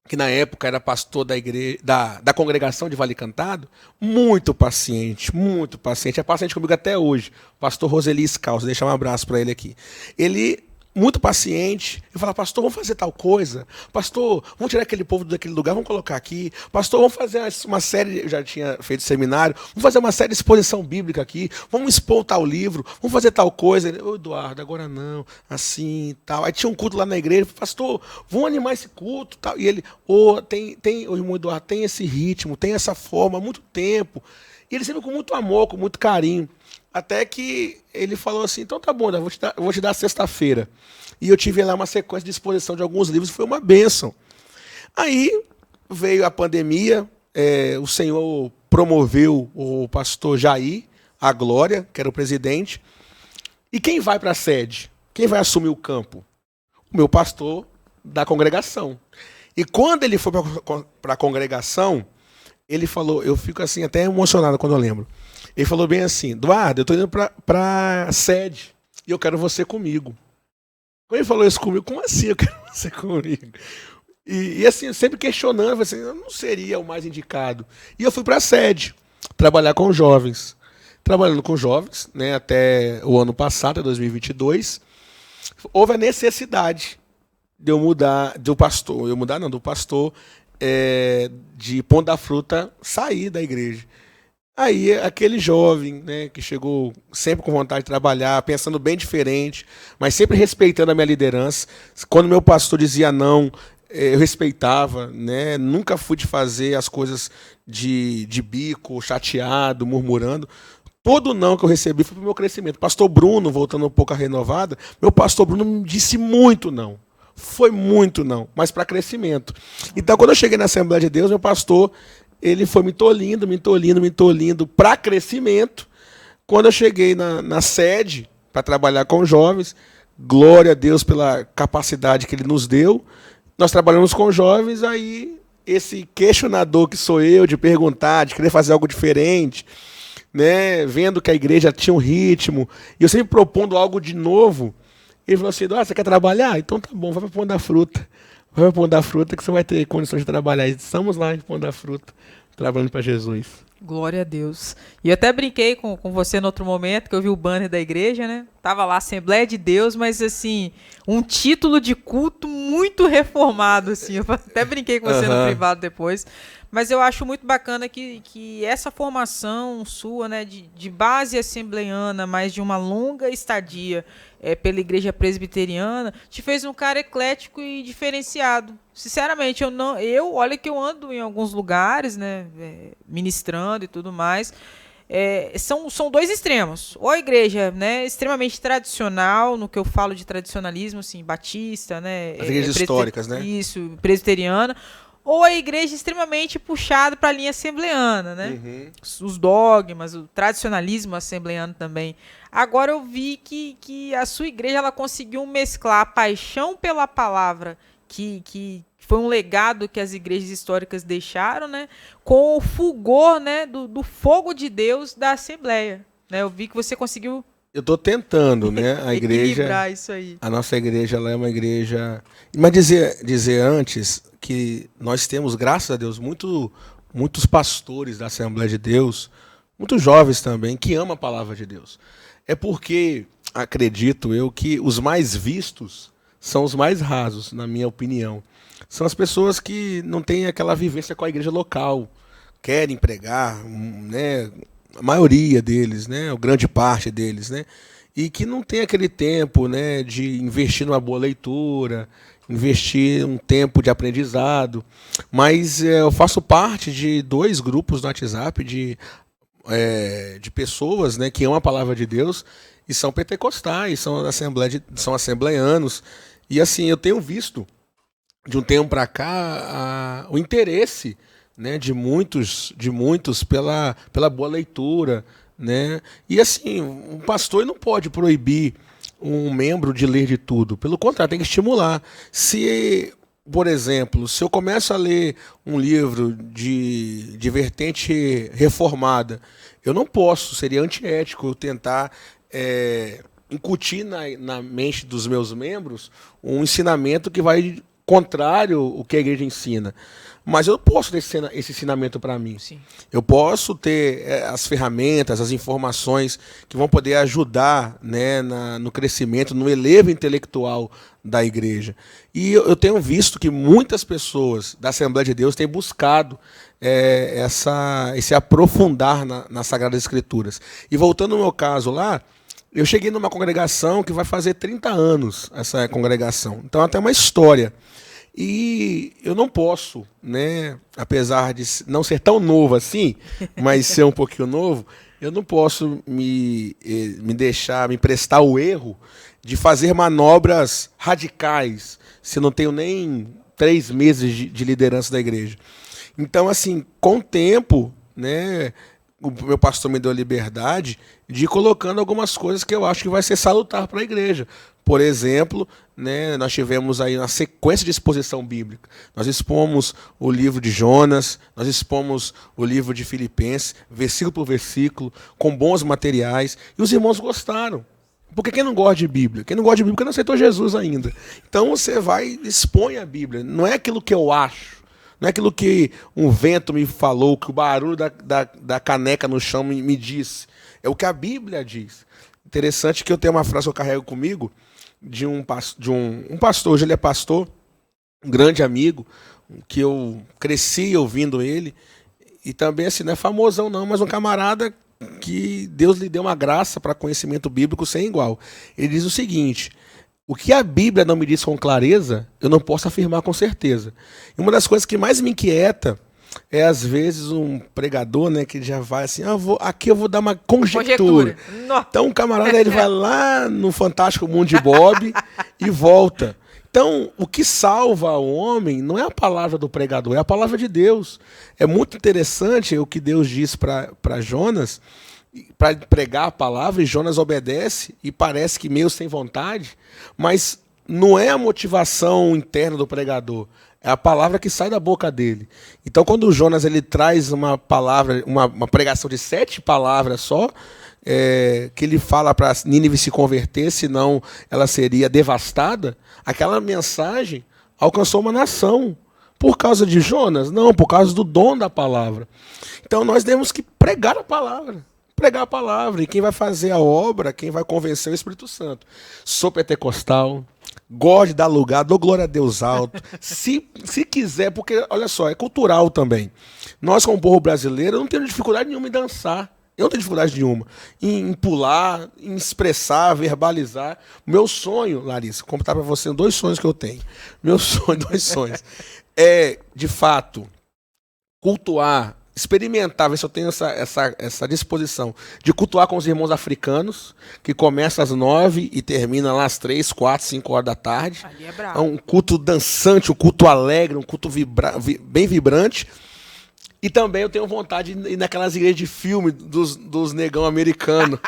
que na época era pastor da igreja, da congregação de Vale Cantado, muito paciente, muito paciente. É paciente comigo até hoje. Pastor Roseli Scalzo, deixa um abraço para ele aqui. Ele, muito paciente, eu falava, pastor, vamos fazer tal coisa. Pastor, vamos tirar aquele povo daquele lugar, vamos colocar aqui. Pastor, vamos fazer uma série, eu já tinha feito seminário, vamos fazer uma série de exposição bíblica aqui, vamos expor tal livro, vamos fazer tal coisa. Ô, Eduardo, agora não, assim, tal. Aí tinha um culto lá na igreja, pastor, vamos animar esse culto, tal. E ele, o irmão Eduardo, tem esse ritmo, tem essa forma há muito tempo. E ele sempre com muito amor, com muito carinho. Até que ele falou assim, então tá bom, eu vou te dar sexta-feira. E eu tive lá uma sequência de exposição de alguns livros, foi uma bênção. Aí veio a pandemia, o Senhor promoveu o pastor Jair, a Glória, que era o presidente. E quem vai para a sede? Quem vai assumir o campo? O meu pastor da congregação. E quando ele foi para a congregação, ele falou, eu fico assim até emocionado quando eu lembro. Ele falou bem assim, Eduardo, eu estou indo para a sede e eu quero você comigo. Quando ele falou isso comigo, como assim eu quero você comigo? E assim, sempre questionando, assim, eu não seria o mais indicado. E eu fui para a sede, trabalhar com jovens. Trabalhando com jovens, né, até o ano passado, 2022, houve a necessidade de eu mudar, do pastor de Pão da Fruta sair da igreja. Aí aquele jovem, né, que chegou sempre com vontade de trabalhar, pensando bem diferente, mas sempre respeitando a minha liderança. Quando meu pastor dizia não, eu respeitava, né? Nunca fui de fazer as coisas de bico, chateado, murmurando. Todo não que eu recebi foi para o meu crescimento. Pastor Bruno, voltando um pouco à renovada, meu pastor Bruno me disse muito não. Foi muito não, mas para crescimento. Então, quando eu cheguei na Assembleia de Deus, meu pastor, ele foi me tolhindo para crescimento. Quando eu cheguei na sede para trabalhar com jovens, glória a Deus pela capacidade que ele nos deu. Nós trabalhamos com jovens, aí esse questionador que sou eu, de perguntar, de querer fazer algo diferente, né, vendo que a igreja tinha um ritmo, e eu sempre propondo algo de novo, ele falou assim, você quer trabalhar? Então tá bom, vai para Pão da Fruta. Vai para Pão da Fruta que você vai ter condições de trabalhar. E estamos lá em Pão da Fruta, trabalhando para Jesus. Glória a Deus. E eu até brinquei com você no outro momento, que eu vi o banner da igreja, né? Tava lá, Assembleia de Deus, mas assim, um título de culto muito reformado, assim. Eu até brinquei com você no privado depois. Mas eu acho muito bacana que essa formação sua, né, de base assembleiana, mas de uma longa estadia pela igreja presbiteriana, te fez um cara eclético e diferenciado. Sinceramente, olha que eu ando em alguns lugares, né, ministrando e tudo mais. São dois extremos. Ou a igreja, né, extremamente tradicional, no que eu falo de tradicionalismo, assim, batista, né, as igrejas históricas, né? Isso, presbiteriana. Ou a igreja extremamente puxada para a linha assembleana, né? Uhum. Os dogmas, o tradicionalismo assembleano também. Agora eu vi que a sua igreja ela conseguiu mesclar a paixão pela palavra, que foi um legado que as igrejas históricas deixaram, né? Com o fulgor, né, do fogo de Deus da Assembleia. Né? Eu vi que você conseguiu... Eu estou tentando, né? A igreja, equilibrar isso aí. A nossa igreja, ela é uma igreja... Mas dizer antes que nós temos, graças a Deus, muitos pastores da Assembleia de Deus, muitos jovens também, que amam a palavra de Deus. É porque, acredito eu, que os mais vistos são os mais rasos, na minha opinião. São as pessoas que não têm aquela vivência com a igreja local, querem pregar, né? A maioria deles, né, ou grande parte deles, né, e que não tem aquele tempo, né, de investir numa boa leitura, investir um tempo de aprendizado. Mas eu faço parte de 2 grupos no WhatsApp de pessoas, né, que amam a palavra de Deus e são pentecostais, são assembleianos. E assim, eu tenho visto de um tempo para cá o interesse, né, de muitos pela boa leitura, né? E assim, um pastor não pode proibir um membro de ler de tudo. Pelo contrário, tem que estimular. Se, por exemplo, se eu começo a ler um livro de vertente reformada, eu não posso, seria antiético eu tentar incutir na mente dos meus membros um ensinamento que vai contrário ao que a igreja ensina. Mas eu posso ter esse ensinamento para mim. Sim. Eu posso ter as ferramentas, as informações que vão poder ajudar, né, no crescimento, no elevo intelectual da igreja. E eu tenho visto que muitas pessoas da Assembleia de Deus têm buscado esse aprofundar nas Sagradas Escrituras. E voltando ao meu caso lá, eu cheguei numa congregação que vai fazer 30 anos, essa congregação. Então, até uma história. E eu não posso, né, apesar de não ser tão novo assim, mas ser um pouquinho novo, eu não posso me prestar o erro de fazer manobras radicais, se eu não tenho nem 3 meses de liderança da igreja. Então, assim, com o tempo, né, o meu pastor me deu a liberdade de ir colocando algumas coisas que eu acho que vai ser salutar para a igreja. Por exemplo, né, nós tivemos aí uma sequência de exposição bíblica. Nós expomos o livro de Jonas, nós expomos o livro de Filipenses, versículo por versículo, com bons materiais, e os irmãos gostaram. Porque quem não gosta de Bíblia? Quem não gosta de Bíblia não aceitou Jesus ainda. Então você vai e expõe a Bíblia. Não é aquilo que eu acho. Não é aquilo que um vento me falou, que o barulho da caneca no chão me disse. É o que a Bíblia diz. Interessante que eu tenho uma frase que eu carrego comigo de um pastor. Hoje ele é pastor, um grande amigo, que eu cresci ouvindo ele. E também, assim, não é famosão não, mas um camarada que Deus lhe deu uma graça para conhecimento bíblico sem igual. Ele diz o seguinte: o que a Bíblia não me diz com clareza, eu não posso afirmar com certeza. E uma das coisas que mais me inquieta é, às vezes, um pregador, né, que já vai assim, aqui eu vou dar uma conjectura. Então, o camarada ele vai lá no Fantástico Mundo de Bob e volta. Então, o que salva o homem não é a palavra do pregador, é a palavra de Deus. É muito interessante o que Deus diz para Jonas, para pregar a palavra, e Jonas obedece, e parece que meio sem vontade, mas não é a motivação interna do pregador, é a palavra que sai da boca dele. Então, quando o Jonas ele traz uma palavra, uma pregação de 7 palavras só, que ele fala para Nínive se converter, senão ela seria devastada, aquela mensagem alcançou uma nação. Por causa de Jonas? Não, por causa do dom da palavra. Então, nós temos que pregar a palavra. Pregar a palavra, e quem vai fazer a obra, quem vai convencer é o Espírito Santo. Sou pentecostal, gosto de dar lugar, dou glória a Deus alto, se quiser, porque, olha só, é cultural também. Nós, como povo brasileiro, não temos dificuldade nenhuma em dançar, eu não tenho dificuldade nenhuma em pular, em expressar, verbalizar. Meu sonho, Larissa, contar para você 2 sonhos que eu tenho, 2 sonhos, é, de fato, cultuar, experimentar, ver se eu tenho essa disposição de cultuar com os irmãos africanos, que começa às 9 e termina lá às 3, 4, 5 horas da tarde. Ali é bravo. É um culto dançante, um culto alegre, um culto bem vibrante. E também eu tenho vontade de ir naquelas igrejas de filme dos negão americanos.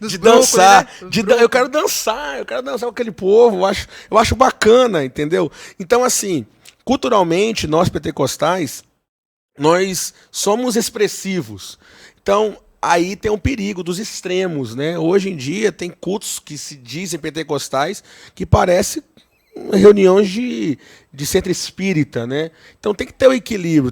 De dançar. Né? Eu quero dançar com aquele povo. Eu acho bacana, entendeu? Então, assim, culturalmente, nós pentecostais, nós somos expressivos. Então, aí tem um perigo dos extremos, né? Hoje em dia tem cultos que se dizem pentecostais que parecem reuniões de centro espírita, né? Então tem que ter o equilíbrio,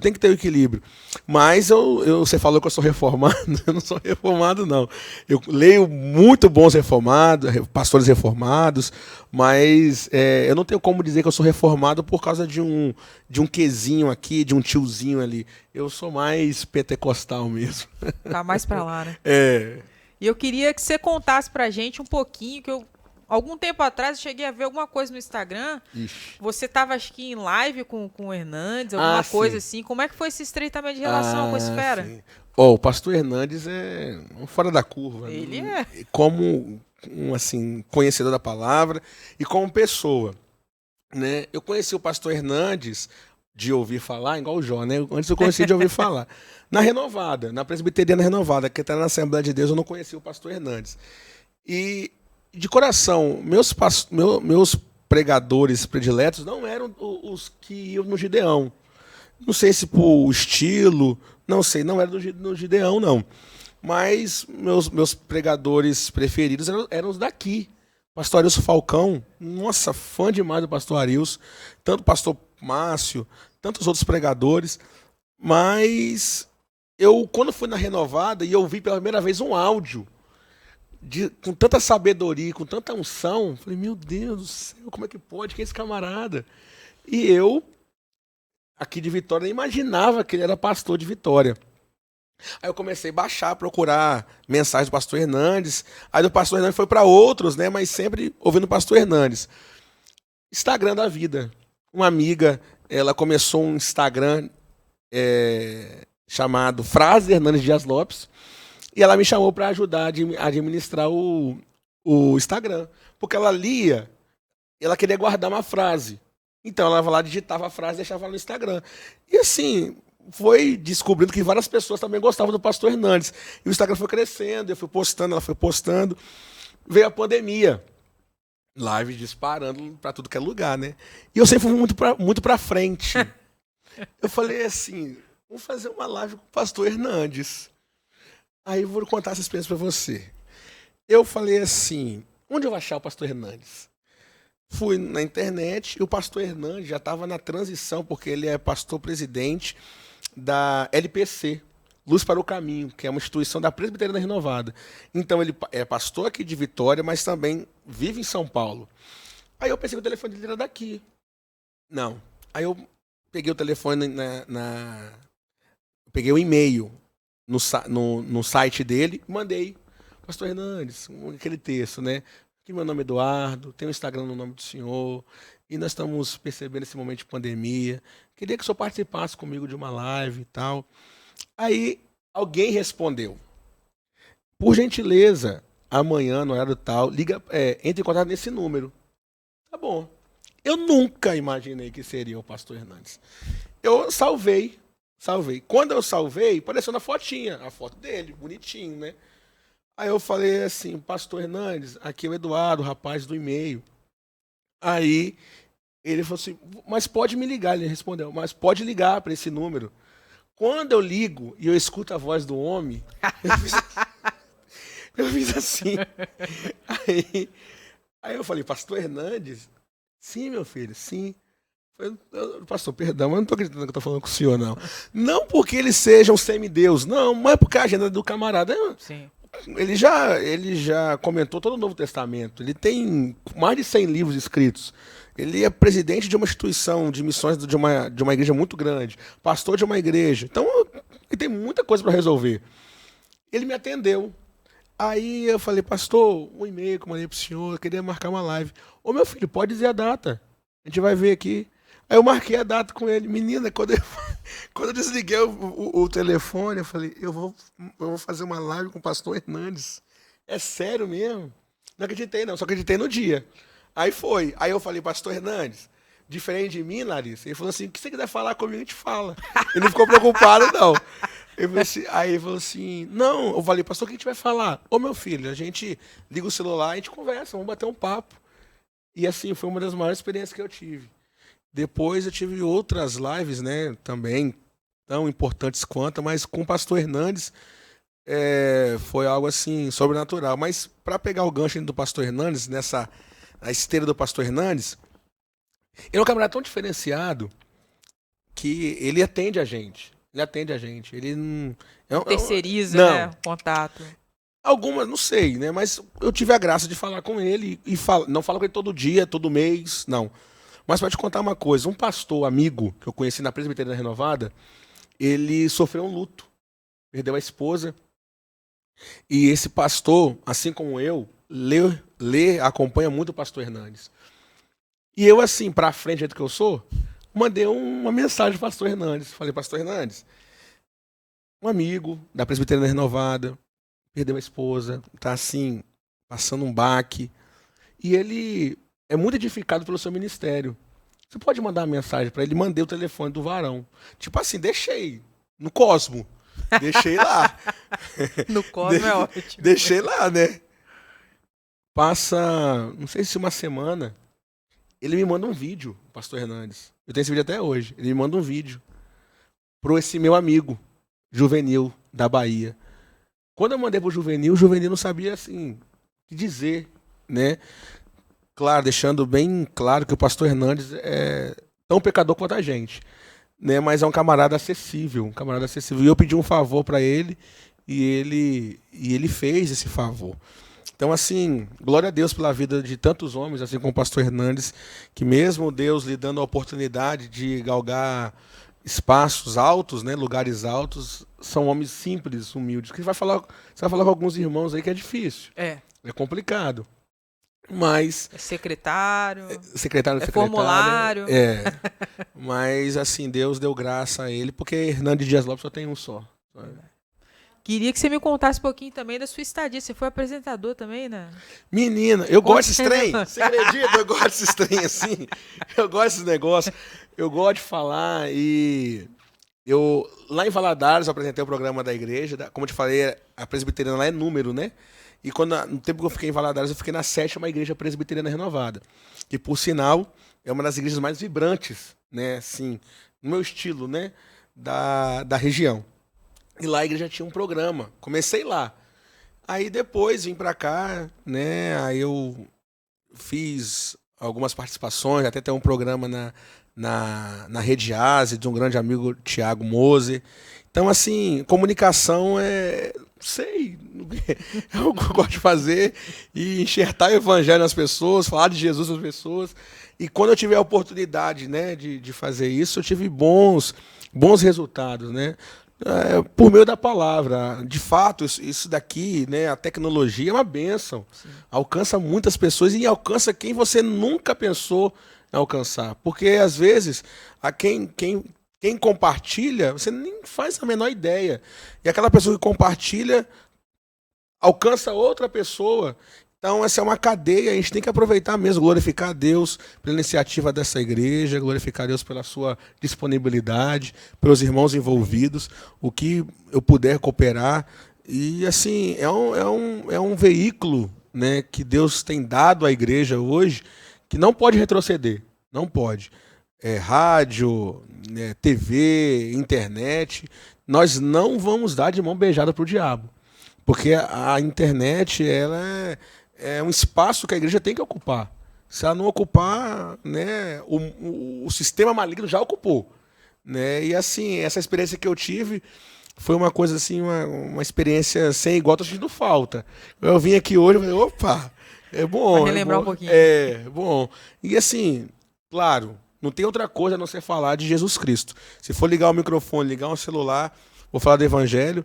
Mas você falou que eu sou reformado, eu não sou reformado, não. Eu leio muito bons reformados, pastores reformados, mas eu não tenho como dizer que eu sou reformado por causa de um quezinho aqui, de um tiozinho ali. Eu sou mais pentecostal mesmo. Tá mais pra lá, né? É. E eu queria que você contasse pra gente um pouquinho, que algum tempo atrás eu cheguei a ver alguma coisa no Instagram. Ixi. Você estava, acho que, em live com o Hernandes, alguma coisa assim. Como é que foi esse estreitamento de relação com esse fera? O pastor Hernandes é um fora da curva. Ele é. Como assim, conhecedor da palavra e como pessoa. Né? Eu conheci o pastor Hernandes de ouvir falar, igual o Jó, né? Antes eu conheci de ouvir falar. Na Renovada, na Presbiteriana Renovada, que está na Assembleia de Deus, eu não conhecia o pastor Hernandes. E de coração, meus pregadores prediletos não eram os que iam no Gideão. Não sei se por estilo, não sei, não era no Gideão, não. Mas meus pregadores preferidos eram os daqui. Pastor Arilson Falcão, nossa, fã demais do pastor Arilson, tanto o pastor Márcio, tantos outros pregadores, mas eu, quando fui na Renovada e eu vi pela primeira vez um áudio com tanta sabedoria, com tanta unção, falei, meu Deus do céu, como é que pode? Quem é esse camarada? E eu, aqui de Vitória, nem imaginava que ele era pastor de Vitória. Aí eu comecei a baixar, procurar mensagens do pastor Hernandes. Aí do pastor Hernandes foi para outros, né? Mas sempre ouvindo o pastor Hernandes. Instagram da vida. Uma amiga, ela começou um Instagram chamado Frases Hernandes Dias Lopes. E ela me chamou para ajudar a administrar o Instagram. Porque ela lia, ela queria guardar uma frase. Então ela lá, digitava a frase e deixava no Instagram. E assim, foi descobrindo que várias pessoas também gostavam do pastor Hernandes. E o Instagram foi crescendo, eu fui postando, ela foi postando. Veio a pandemia. Live disparando para tudo que é lugar, né? E eu sempre fui muito pra frente. Eu falei assim, vamos fazer uma live com o pastor Hernandes. Aí eu vou contar essa experiência para você. Eu falei assim, onde eu vou achar o pastor Hernandes? Fui na internet e o pastor Hernandes já estava na transição, porque ele é pastor-presidente da LPC, Luz para o Caminho, que é uma instituição da Presbiteriana Renovada. Então ele é pastor aqui de Vitória, mas também vive em São Paulo. Aí eu pensei que o telefone dele era daqui. Não. Aí eu peguei o telefone peguei o e-mail no site dele e mandei. Pastor Hernandes, aquele texto, né? Aqui meu nome é Eduardo, tenho um Instagram no nome do senhor, e nós estamos percebendo esse momento de pandemia. Queria que o senhor participasse comigo de uma live e tal. Aí alguém respondeu. Por gentileza, amanhã, no horário tal, entre em contato nesse número. Tá bom. Eu nunca imaginei que seria o pastor Hernandes. Eu salvei. Quando eu salvei, apareceu na fotinha, a foto dele, bonitinho, né? Aí eu falei assim, pastor Hernandes, aqui é o Eduardo, o rapaz do e-mail. Aí ele falou assim, mas pode me ligar, ele respondeu, mas pode ligar para esse número. Quando eu ligo e eu escuto a voz do homem, eu fiz assim. Aí eu falei, pastor Hernandes? Sim, meu filho, sim. Pastor, perdão, mas não estou acreditando que eu estou falando com o senhor, não. Não porque eles sejam semideus, não, mas porque a agenda do camarada... Sim. Ele já comentou todo o Novo Testamento. Ele tem mais de 100 livros escritos. Ele é presidente de uma instituição de missões de uma igreja muito grande. Pastor de uma igreja. Então, ele tem muita coisa para resolver. Ele me atendeu. Aí eu falei, pastor, um e-mail que eu mandei para o senhor, eu queria marcar uma live. Ô, meu filho, pode dizer a data. A gente vai ver aqui. Aí eu marquei a data com ele. Menina, quando eu desliguei o telefone, eu falei, eu vou fazer uma live com o pastor Hernandes. É sério mesmo? Não acreditei não, só acreditei no dia. Aí foi. Aí eu falei, pastor Hernandes, diferente de mim, Larissa, ele falou assim, o que você quiser falar comigo, a gente fala. Ele não ficou preocupado, não. Aí ele falou assim, não, eu falei, pastor, o que a gente vai falar? Ô, meu filho, a gente liga o celular, a gente conversa, vamos bater um papo. E assim, foi uma das maiores experiências que eu tive. Depois eu tive outras lives, né, também tão importantes quanto, mas com o pastor Hernandes foi algo assim sobrenatural. Mas para pegar o gancho do pastor Hernandes, na esteira do pastor Hernandes, ele é um camarada tão diferenciado que ele atende a gente. Ele não... Terceiriza, não. Né, o contato. Algumas, não sei, né? Mas eu tive a graça de falar com ele e não falo com ele todo dia, todo mês, não. Mas para te contar uma coisa, um pastor amigo que eu conheci na Presbiteriana Renovada, ele sofreu um luto, perdeu a esposa. E esse pastor, assim como eu, acompanha muito o pastor Hernandes. E eu, assim, para frente, do jeito que eu sou, mandei uma mensagem para o pastor Hernandes. Falei, pastor Hernandes, um amigo da Presbiteriana Renovada, perdeu a esposa, tá assim, passando um baque. E ele é muito edificado pelo seu ministério. Você pode mandar uma mensagem para ele? Mandei o telefone do varão. Tipo assim, deixei no Cosmo. Deixei lá. No Cosmo é ótimo. Deixei lá, né? Passa, não sei se uma semana, ele me manda um vídeo, o pastor Hernandes. Eu tenho esse vídeo até hoje. Ele me manda um vídeo pro esse meu amigo, Juvenil, da Bahia. Quando eu mandei pro Juvenil, o Juvenil não sabia, assim, o que dizer, né? claro, deixando bem claro que o pastor Hernandes é tão pecador quanto a gente, né? Mas é um camarada acessível, um camarada acessível. E eu pedi um favor para ele e ele fez esse favor. Então, assim, glória a Deus pela vida de tantos homens, assim como o pastor Hernandes, que mesmo Deus lhe dando a oportunidade de galgar espaços altos, né, lugares altos, são homens simples, humildes. Que você vai falar com alguns irmãos aí que é difícil, É. é complicado. Mas É secretário. secretário, É secretária, formulário. mas assim, Deus deu graça a ele, porque Hernandes Dias Lopes só tem um só. Queria que você me contasse um pouquinho também da sua estadia. Você foi apresentador também, né? Menina, eu Conta gosto desses trem. Você acredita? Eu gosto desses trem assim. Eu gosto desses negócios. Eu gosto de falar e eu lá em Valadares eu apresentei o programa da igreja, como eu te falei, a presbiteriana lá é número, né? E no tempo que eu fiquei em Valadares, eu fiquei na 7ª igreja presbiteriana renovada, que por sinal é uma das igrejas mais vibrantes, né, assim, no meu estilo, né, da região. E lá a igreja tinha um programa. Comecei lá. Aí depois vim pra cá, né? Aí eu fiz algumas participações, até tem um programa na Rede Ásia, de um grande amigo, Tiago Moser. Então, assim, comunicação é. Sei. Eu gosto de fazer e enxertar o evangelho nas pessoas, falar de Jesus às pessoas. E quando eu tive a oportunidade, né, de fazer isso, eu tive bons resultados, né? Por meio da palavra. De fato, isso daqui, né, a tecnologia é uma bênção. Sim. Alcança muitas pessoas e alcança quem você nunca pensou em alcançar. Porque, às vezes, quem compartilha, você nem faz a menor ideia. E aquela pessoa que compartilha alcança outra pessoa. Então, essa é uma cadeia, a gente tem que aproveitar mesmo, glorificar a Deus pela iniciativa dessa igreja, glorificar a Deus pela sua disponibilidade, pelos irmãos envolvidos, o que eu puder cooperar. E, assim, é um veículo, né, que Deus tem dado à igreja hoje, que não pode retroceder, não pode. Rádio, né, TV, internet, nós não vamos dar de mão beijada para o diabo. Porque a internet, ela é um espaço que a igreja tem que ocupar. Se ela não ocupar, né, o sistema maligno já ocupou. Né? E assim, essa experiência que eu tive foi uma coisa assim, uma experiência sem igual, tô sentindo falta. Eu vim aqui hoje e falei, opa, é bom. Vai relembrar um pouquinho. É bom. E assim, claro, não tem outra coisa a não ser falar de Jesus Cristo. Se for ligar o microfone, ligar um celular, vou falar do Evangelho.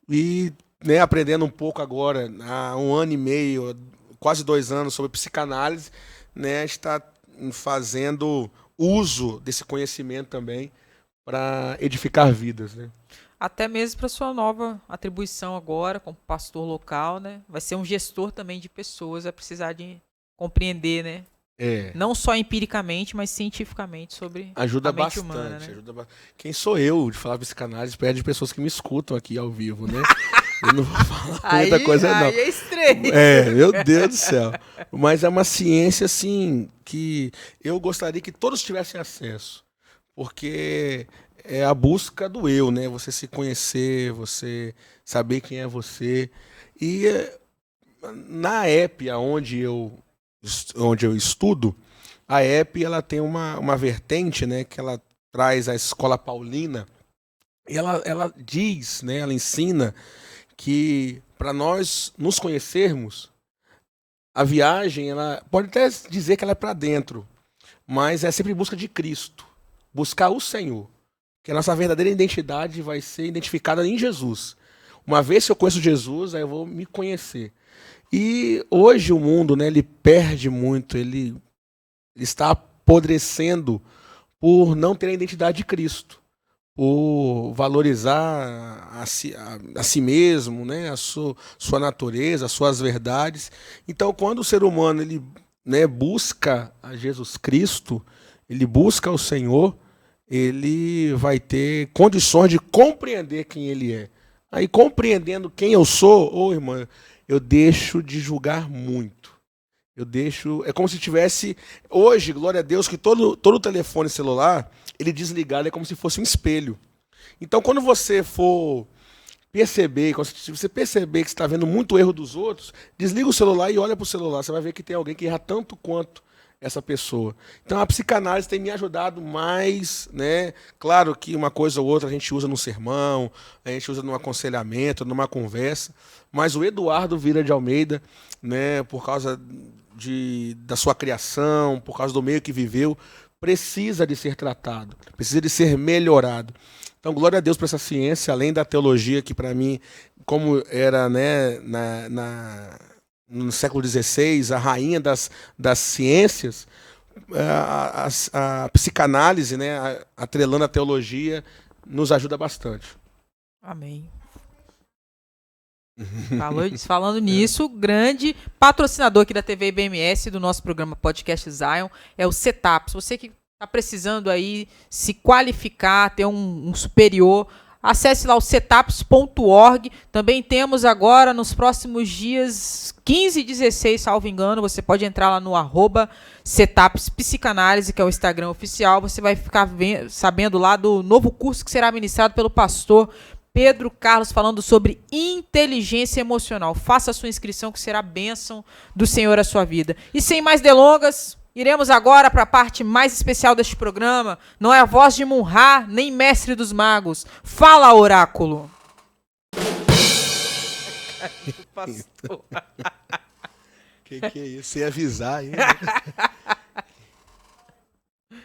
E, né, aprendendo um pouco agora, há 1 ano e meio, quase 2 anos, sobre psicanálise, né, a gente está fazendo uso desse conhecimento também para edificar vidas, né? Até mesmo para sua nova atribuição agora, como pastor local, né? Vai ser um gestor também de pessoas, vai precisar de compreender, né? Não só empiricamente, mas cientificamente sobre ajuda a mente bastante, humana, né? Quem sou eu de falar psicanálise perto de pessoas que me escutam aqui ao vivo, né? Eu não vou falar muita coisa, não. Aí é estranho. Meu Deus do céu. Mas é uma ciência, assim, que eu gostaria que todos tivessem acesso. Porque é a busca do eu, né? Você se conhecer, você saber quem é você. E na EP, onde eu estudo, a EP ela tem uma vertente, né, que ela traz a escola paulina, e ela diz, né, ela ensina que para nós nos conhecermos, a viagem, ela pode até dizer que ela é para dentro, mas é sempre em busca de Cristo, buscar o Senhor, que a nossa verdadeira identidade vai ser identificada em Jesus. Uma vez que eu conheço Jesus, aí eu vou me conhecer. E hoje o mundo, né, ele perde muito, ele está apodrecendo por não ter a identidade de Cristo, por valorizar a si mesmo, né, a sua natureza, as suas verdades. Então, quando o ser humano ele, né, busca a Jesus Cristo, ele busca o Senhor, ele vai ter condições de compreender quem ele é. Aí, compreendendo quem eu sou, irmã, eu deixo de julgar muito. É como se tivesse, hoje, glória a Deus, que todo telefone celular, ele desligado é como se fosse um espelho. Então, quando você for perceber, se você perceber que você está vendo muito erro dos outros, desliga o celular e olha para o celular. Você vai ver que tem alguém que erra tanto quanto essa pessoa. Então a psicanálise tem me ajudado mais, né? Claro que uma coisa ou outra a gente usa no sermão, a gente usa num aconselhamento, numa conversa, mas o Eduardo Vieira de Almeida, né, por causa da sua criação, por causa do meio que viveu, precisa de ser tratado, precisa de ser melhorado. Então, glória a Deus por essa ciência, além da teologia, que para mim, como era, né, no século XVI, a rainha das ciências, a psicanálise, né, atrelando a teologia, nos ajuda bastante. Amém. Falando nisso, grande patrocinador aqui da TV IBMS, do nosso programa Podcast Zion, é o Cetaps. Você que está precisando aí se qualificar, ter um superior, acesse lá o cetaps.org. Também temos agora, nos próximos dias 15 e 16, salvo engano, você pode entrar lá no @Cetaps Psicanálise, que é o Instagram oficial. Você vai ficar sabendo lá do novo curso que será ministrado pelo pastor Pedro Carlos, falando sobre inteligência emocional. Faça a sua inscrição, que será a bênção do Senhor à sua vida. E sem mais delongas, iremos agora para a parte mais especial deste programa. Não é a voz de Munhá, nem mestre dos magos. Fala, oráculo. Pastor. Que é isso? Sem avisar, hein?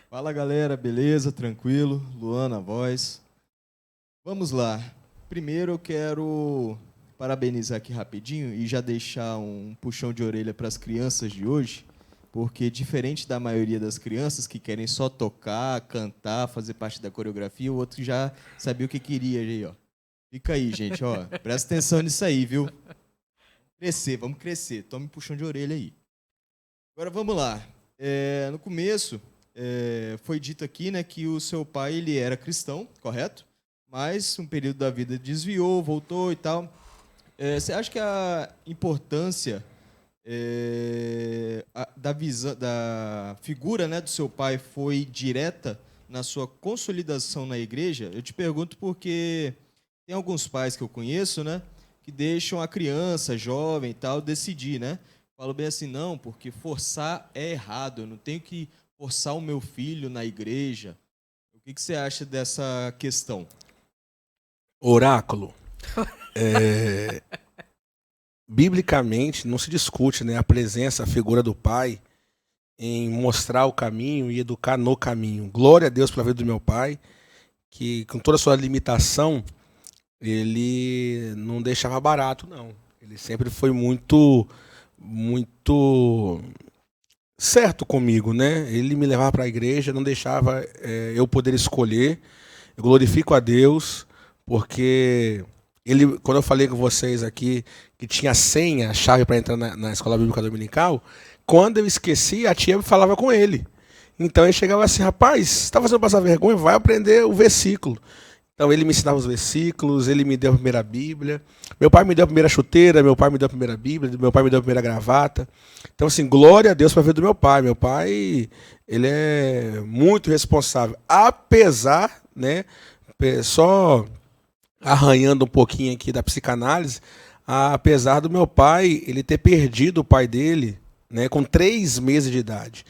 Fala, galera, beleza? Tranquilo? Luana, voz. Vamos lá. Primeiro eu quero parabenizar aqui rapidinho e já deixar um puxão de orelha para as crianças de hoje, porque diferente da maioria das crianças que querem só tocar, cantar, fazer parte da coreografia, o outro já sabia o que queria aí, ó. Fica aí, gente, ó. Presta atenção nisso aí, viu? Vamos crescer. Tome um puxão de orelha aí. Agora vamos lá. No começo, foi dito aqui, né, que o seu pai ele era cristão, correto? Mas um período da vida desviou, voltou e tal. Você acha que a importância da figura, né, do seu pai foi direta na sua consolidação na igreja? Eu te pergunto porque tem alguns pais que eu conheço, né, que deixam a criança, jovem e tal, decidir, né? Falo bem assim, não, porque forçar é errado, eu não tenho que forçar o meu filho na igreja. O que você acha dessa questão? Oráculo. Biblicamente não se discute, né, a presença, a figura do pai em mostrar o caminho e educar no caminho. Glória a Deus pela vida do meu pai, que com toda a sua limitação, ele não deixava barato, não. Ele sempre foi muito certo comigo, né? Ele me levava para a igreja, não deixava eu poder escolher. Eu glorifico a Deus, porque ele, quando eu falei com vocês aqui que tinha senha, a chave para entrar na escola bíblica dominical, quando eu esqueci, a tia falava com ele. Então ele chegava assim, rapaz, você está fazendo passar vergonha? Vai aprender o versículo. Então ele me ensinava os versículos, ele me deu a primeira Bíblia. Meu pai me deu a primeira chuteira, meu pai me deu a primeira Bíblia, meu pai me deu a primeira gravata. Então assim, glória a Deus para a vida do meu pai. Meu pai, ele é muito responsável. Apesar, né, só arranhando um pouquinho aqui da psicanálise, apesar do meu pai, ele ter perdido o pai dele, né, com 3 meses de idade.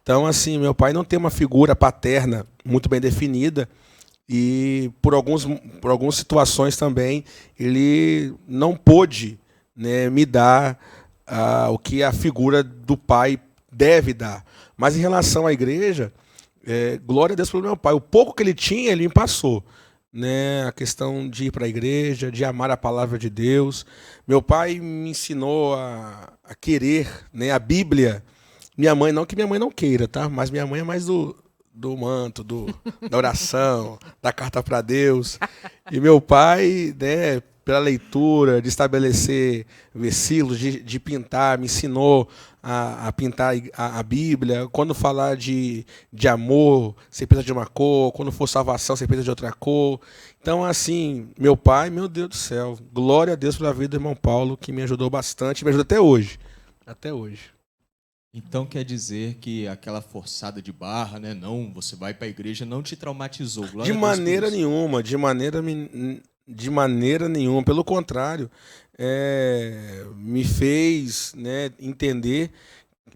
Então assim, meu pai não tem uma figura paterna muito bem definida. E por algumas situações também, ele não pôde, né, me dar o que a figura do pai deve dar. Mas em relação à igreja, glória a Deus pelo meu pai. O pouco que ele tinha, ele me passou. Né, a questão de ir para a igreja, de amar a palavra de Deus. Meu pai me ensinou a querer, né, a Bíblia. Minha mãe, não que minha mãe não queira, tá? Mas minha mãe é mais do manto, da oração, da carta para Deus. E meu pai, né, pela leitura, de estabelecer versículos, de pintar, me ensinou a pintar a Bíblia. Quando falar de amor, você pensa de uma cor. Quando for salvação, você pensa de outra cor. Então, assim, meu pai, meu Deus do céu, glória a Deus pela vida do irmão Paulo, que me ajudou bastante, me ajuda até hoje. Até hoje. Então quer dizer que aquela forçada de barra, né? Não, você vai para a igreja, não te traumatizou. De maneira nenhuma, de maneira De maneira nenhuma, pelo contrário, me fez, né, entender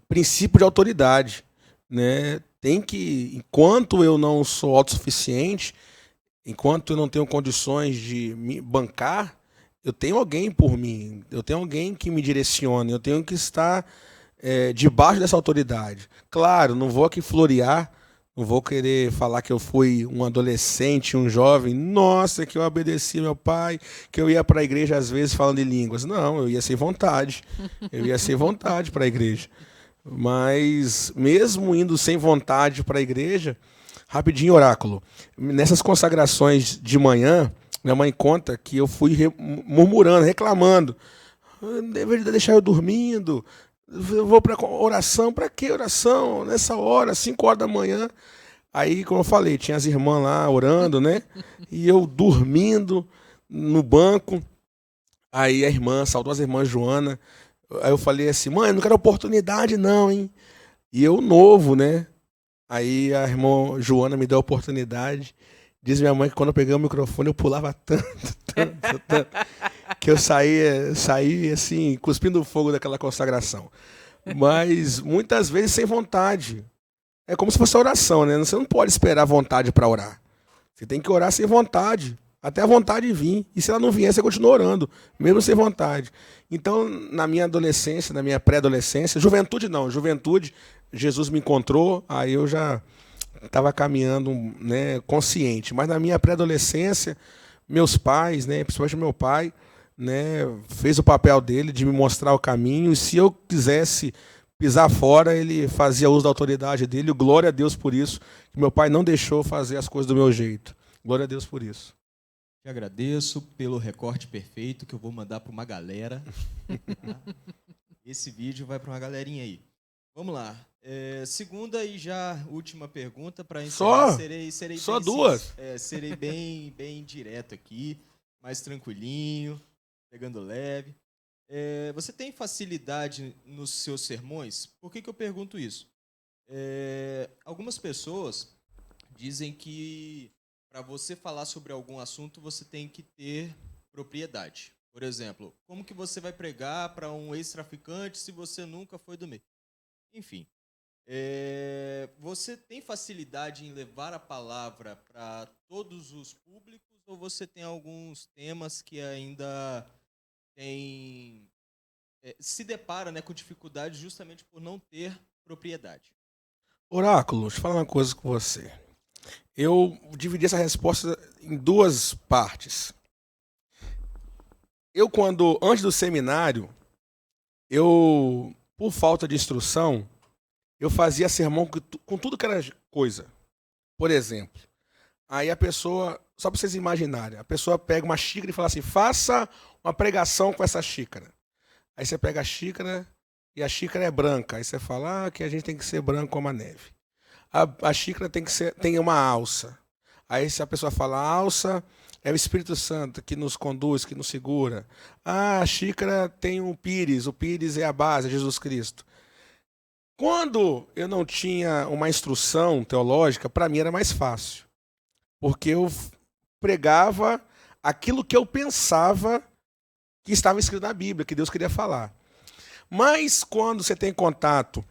princípio de autoridade, né? Tem que, enquanto eu não sou autossuficiente, enquanto eu não tenho condições de me bancar, eu tenho alguém por mim, eu tenho alguém que me direcione, eu tenho que estar debaixo dessa autoridade. Claro, não vou aqui florear, não vou querer falar que eu fui um adolescente, um jovem, nossa, que eu obedeci meu pai, que eu ia para a igreja às vezes falando em línguas. Não, eu ia sem vontade. Eu ia sem vontade para a igreja. Mas mesmo indo sem vontade para a igreja, rapidinho, oráculo. Nessas consagrações de manhã, minha mãe conta que eu fui murmurando, reclamando. Deveria deixar eu dormindo. Eu vou para oração. Para que oração? Nessa hora, 5 horas da manhã. Aí, como eu falei, tinha as irmãs lá orando, né? E eu dormindo no banco. Aí a irmã, saudosa irmã Joana, aí eu falei assim, mãe, não quero oportunidade não, hein? E eu novo, né? Aí a irmã Joana me deu a oportunidade. Diz minha mãe que quando eu peguei o microfone eu pulava tanto, que eu saí assim, cuspindo fogo daquela consagração. Mas muitas vezes sem vontade. É como se fosse oração, né? Você não pode esperar vontade para orar. Você tem que orar sem vontade, até a vontade vir. E se ela não vier, você continua orando, mesmo sem vontade. Então, na minha adolescência, na minha pré-adolescência, juventude, Jesus me encontrou, aí eu já estava caminhando, né, consciente. Mas na minha pré-adolescência, meus pais, né, principalmente meu pai, né, fez o papel dele de me mostrar o caminho. E se eu quisesse pisar fora, ele fazia uso da autoridade dele. Glória a Deus por isso, que meu pai não deixou fazer as coisas do meu jeito. Glória a Deus por isso. Te agradeço pelo recorte perfeito que eu vou mandar para uma galera. Tá? Esse vídeo vai para uma galerinha aí. Vamos lá. Segunda e já última pergunta para encerrar. Serei só bem, duas? Serei bem direto aqui, mais tranquilinho, pegando leve. Você tem facilidade nos seus sermões? Por que eu pergunto isso? Algumas pessoas dizem que para você falar sobre algum assunto, você tem que ter propriedade. Por exemplo, como que você vai pregar para um ex-traficante se você nunca foi do meio? Enfim, você tem facilidade em levar a palavra para todos os públicos ou você tem alguns temas que ainda se depara, né, com dificuldade justamente por não ter propriedade? Oráculo, deixa eu falar uma coisa com você. Eu dividi essa resposta em duas partes. Antes do seminário, por falta de instrução, eu fazia sermão com tudo que era coisa. Por exemplo, aí a pessoa, só para vocês imaginarem, a pessoa pega uma xícara e fala assim, faça uma pregação com essa xícara. Aí você pega a xícara e a xícara é branca. Aí você fala que a gente tem que ser branco como a neve. A xícara tem uma alça. Aí se a pessoa fala, a alça é o Espírito Santo que nos conduz, que nos segura. A xícara tem um pires, o pires é a base, é Jesus Cristo. Quando eu não tinha uma instrução teológica, para mim era mais fácil. Porque eu pregava aquilo que eu pensava que estava escrito na Bíblia, que Deus queria falar. Mas quando você tem contato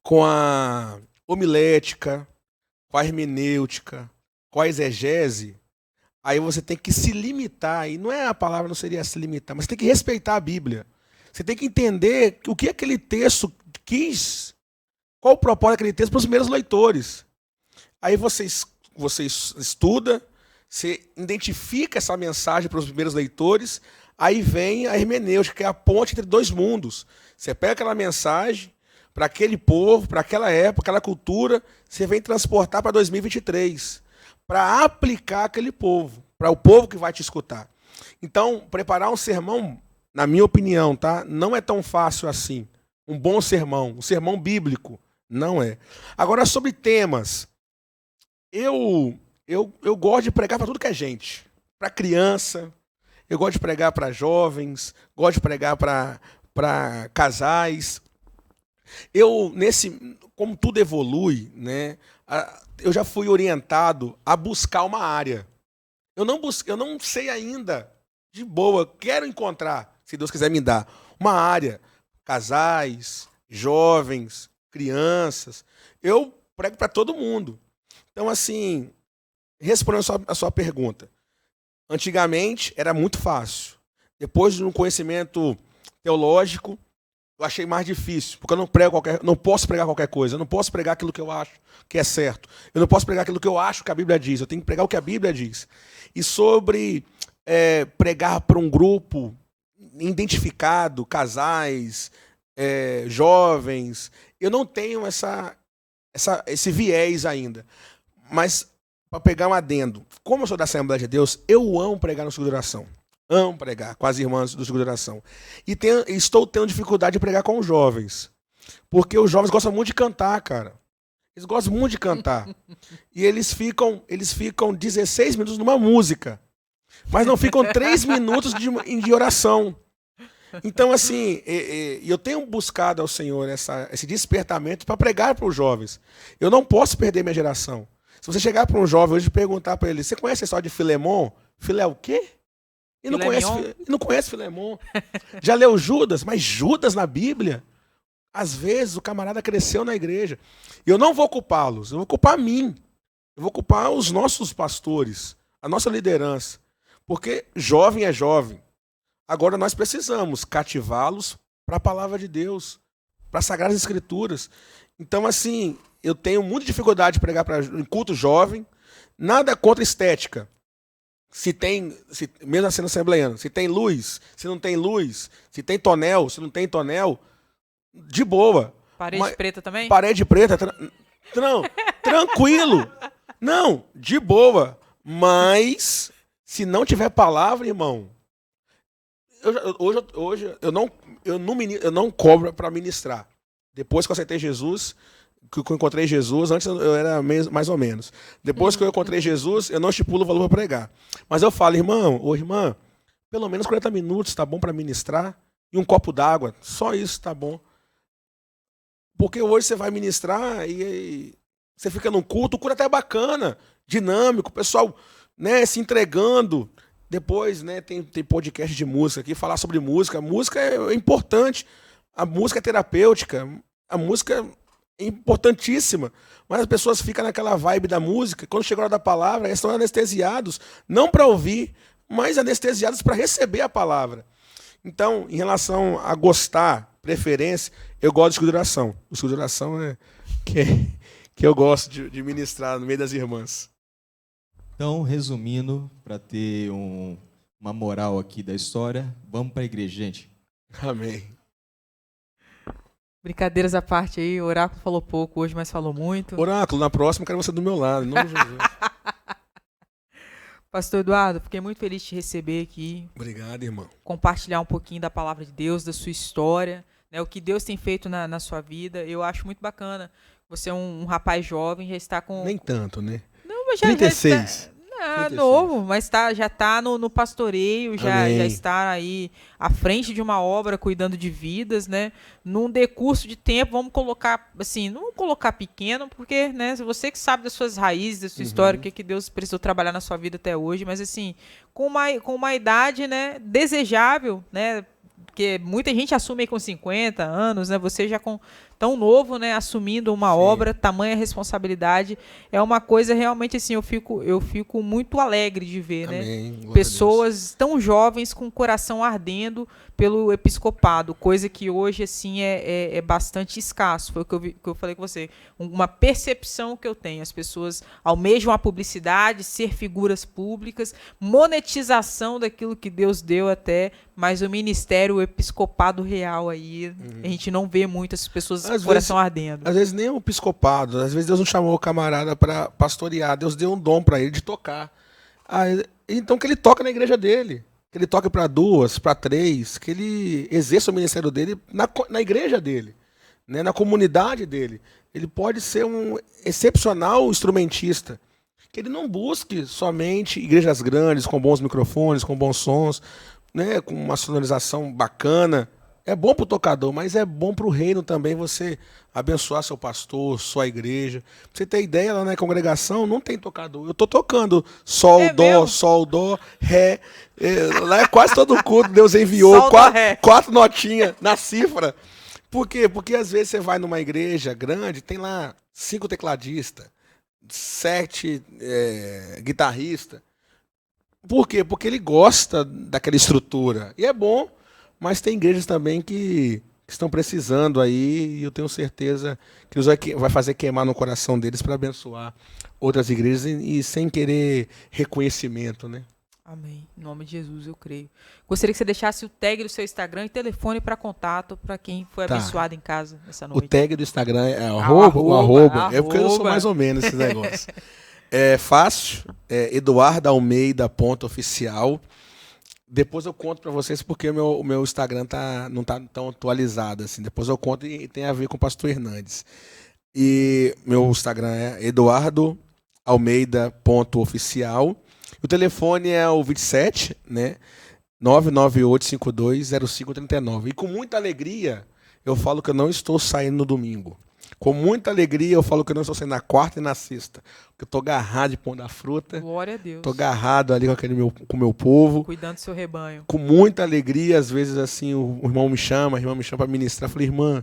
com a homilética, com a hermenêutica, com a exegese, aí você tem que se limitar, e a palavra não seria se limitar, mas você tem que respeitar a Bíblia. Você tem que entender o que aquele texto quis, qual o propósito daquele texto para os primeiros leitores. Aí você estuda, você identifica essa mensagem para os primeiros leitores, aí vem a hermenêutica, que é a ponte entre dois mundos. Você pega aquela mensagem para aquele povo, para aquela época, aquela cultura, você vem transportar para 2023, para aplicar aquele povo, para o povo que vai te escutar. Então, preparar um sermão, na minha opinião, tá, não é tão fácil assim. Um bom sermão, um sermão bíblico, não é. Agora, sobre temas, eu gosto de pregar para tudo que é gente, para criança, eu gosto de pregar para jovens, gosto de pregar para casais. Como tudo evolui, né, eu já fui orientado a buscar uma área. Eu não sei ainda, de boa, quero encontrar, se Deus quiser me dar, uma área, casais, jovens, crianças. Eu prego para todo mundo. Então, assim, respondendo a sua pergunta, antigamente era muito fácil. Depois de um conhecimento teológico, eu achei mais difícil, porque eu não posso pregar qualquer coisa, eu não posso pregar aquilo que eu acho que é certo. Eu não posso pregar aquilo que eu acho que a Bíblia diz, eu tenho que pregar o que a Bíblia diz. E sobre pregar para um grupo identificado, casais, jovens, eu não tenho esse viés ainda. Mas, para pegar um adendo, como eu sou da Assembleia de Deus, eu amo pregar no ciclo de oração. Amo pregar com as irmãs do ciclo de oração. E estou tendo dificuldade de pregar com os jovens. Porque os jovens gostam muito de cantar, cara. Eles gostam muito de cantar. E eles ficam 16 minutos numa música. Mas não ficam 3 minutos de oração. Então, assim, eu tenho buscado ao Senhor esse despertamento para pregar para os jovens. Eu não posso perder minha geração. Se você chegar para um jovem hoje e perguntar para ele, você conhece a história de Filemon? Filé o quê? Ele não conhece Filemon. Já leu Judas? Mas Judas na Bíblia? Às vezes o camarada cresceu na igreja. E eu não vou culpá-los, eu vou culpar mim. Eu vou culpar os nossos pastores, a nossa liderança. Porque jovem é jovem. Agora nós precisamos cativá-los para a palavra de Deus, para as Sagradas Escrituras. Então, assim, eu tenho muita dificuldade de pregar em culto jovem. Nada contra estética. Mesmo sendo assembleiano, se tem luz, se não tem luz, se tem tonel, se não tem tonel, de boa. Parede preta também? Parede preta, tranquilo. Não, de boa. Mas, se não tiver palavra, irmão, hoje eu não cobro para ministrar. Depois que eu aceitei Jesus, que eu encontrei Jesus, antes eu era mais ou menos. Depois que eu encontrei Jesus, eu não estipulo o valor para pregar. Mas eu falo, irmão, ou irmã, pelo menos 40 minutos está bom para ministrar e um copo d'água, só isso está bom. Porque hoje você vai ministrar e você fica num culto, o culto até é bacana, dinâmico, o pessoal, né, se entregando. Depois, né, tem podcast de música aqui, falar sobre música. A música é importante, a música é terapêutica, a música é importantíssima, mas as pessoas ficam naquela vibe da música. Quando chega a hora da palavra, eles estão anestesiados, não para ouvir, mas anestesiados para receber a palavra. Então, em relação a gostar, preferência, eu gosto de escuduração. O escuduração é que eu gosto de ministrar no meio das irmãs. Então, resumindo, para ter uma moral aqui da história, vamos para a igreja, gente. Amém. Brincadeiras à parte aí, o Oráculo falou pouco hoje, mas falou muito. Oráculo, na próxima eu quero você do meu lado, em nome de Jesus. Pastor Eduardo, fiquei muito feliz de te receber aqui. Obrigado, irmão. Compartilhar um pouquinho da palavra de Deus, da sua história, né, o que Deus tem feito na sua vida. Eu acho muito bacana. Você é um rapaz jovem, já está com... Nem tanto, né? Não, mas já 36. Já está... novo, mas já está no pastoreio, já está aí à frente de uma obra, cuidando de vidas, né? Num decurso de tempo, vamos colocar, assim, não vamos colocar pequeno, porque, né, você que sabe das suas raízes, da sua história, o que Deus precisou trabalhar na sua vida até hoje, mas assim, com uma idade, né, desejável, né? Porque muita gente assume aí com 50 anos, né? Você já com tão novo, né? Assumindo uma obra, tamanha responsabilidade. É uma coisa realmente assim, eu fico muito alegre de ver, Amém. né? Pessoas tão jovens com o coração ardendo pelo episcopado, coisa que hoje assim é bastante escasso. Foi o que eu falei com você. Uma percepção que eu tenho. As pessoas almejam a publicidade, ser figuras públicas, monetização daquilo que Deus deu até, mas o ministério, o episcopado real aí, a gente não vê muitas pessoas com o coração ardendo. Às vezes nem o episcopado, às vezes Deus não chamou o camarada para pastorear, Deus deu um dom para ele de tocar. Então que ele toca na igreja dele, que ele toque para 2, para 3, que ele exerça o ministério dele na igreja dele, né, na comunidade dele. Ele pode ser um excepcional instrumentista, que ele não busque somente igrejas grandes, com bons microfones, com bons sons, né, com uma sonorização bacana. É bom pro tocador, mas é bom pro reino também você abençoar seu pastor, sua igreja. Pra você ter ideia, lá na congregação não tem tocador. Eu tô tocando sol, É dó, mesmo? sol, dó, ré. Lá é quase todo culto, Deus enviou Sol, dó, ré. quatro notinhas na cifra. Por quê? Porque às vezes você vai numa igreja grande, tem lá 5 tecladistas, 7 guitarristas. Por quê? Porque ele gosta daquela estrutura. E é bom, mas tem igrejas também que estão precisando aí, e eu tenho certeza que Deus vai fazer queimar no coração deles para abençoar outras igrejas e sem querer reconhecimento, né? Amém. Em nome de Jesus, eu creio. Gostaria que você deixasse o tag do seu Instagram e telefone para contato para quem foi Tá. abençoado em casa essa O noite. tag do Instagram é o arroba. arroba. É porque eu sou mais ou menos esse negócio. É fácil, eduardalmeida.oficial. Depois eu conto para vocês porque o meu Instagram não tá tão atualizado assim. Depois eu conto e tem a ver com o pastor Hernandes. E meu Instagram é eduardalmeida.oficial. O telefone é o 27, né? 998520539. E com muita alegria eu falo que eu não estou saindo no domingo. Com muita alegria eu falo que eu não estou saindo na quarta e na sexta. Porque eu estou agarrado de pão da fruta. Glória a Deus. Estou agarrado ali com o meu povo. Cuidando do seu rebanho. Com muita alegria, às vezes assim, o irmão me chama, a irmã me chama para ministrar. Eu falei, irmã,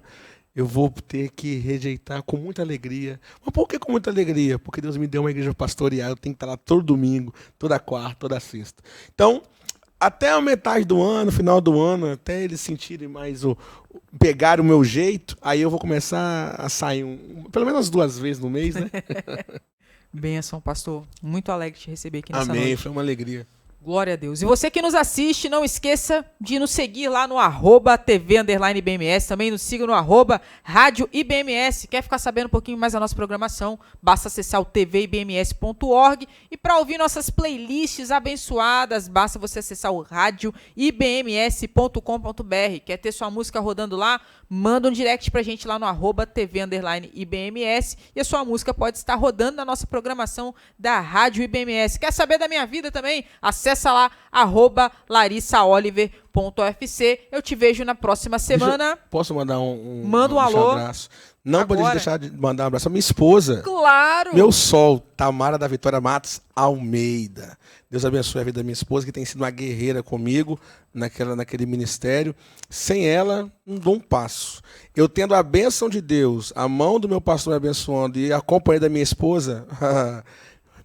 eu vou ter que rejeitar com muita alegria. Mas por que com muita alegria? Porque Deus me deu uma igreja pastoreal, eu tenho que estar lá todo domingo, toda quarta, toda sexta. Então, até a metade do ano, final do ano, até eles sentirem mais pegar o meu jeito, aí eu vou começar a sair pelo menos 2 vezes no mês, né? Bênção, pastor. Muito alegre de te receber aqui nessa Amém, noite. foi uma alegria. Glória a Deus. E você que nos assiste, não esqueça de nos seguir lá no @TV_IBMS. Também nos siga no @Rádio IBMS. Quer ficar sabendo um pouquinho mais da nossa programação? Basta acessar o tvibms.org. E para ouvir nossas playlists abençoadas, basta você acessar o radioibms.com.br. Quer ter sua música rodando lá? Manda um direct pra gente lá no @TV_IBMS. E a sua música pode estar rodando na nossa programação da Rádio IBMS. Quer saber da minha vida também? Acessa lá, @LarissaOliver.fc. Eu te vejo na próxima semana. Posso mandar Manda um alô. abraço? Não Agora. pode deixar de mandar um abraço à minha esposa. Claro! Meu sol, Tamara da Vitória Matos Almeida. Deus abençoe a vida da minha esposa, que tem sido uma guerreira comigo naquele ministério. Sem ela, não dou um passo. Eu tendo a bênção de Deus, a mão do meu pastor me abençoando e a companhia da minha esposa,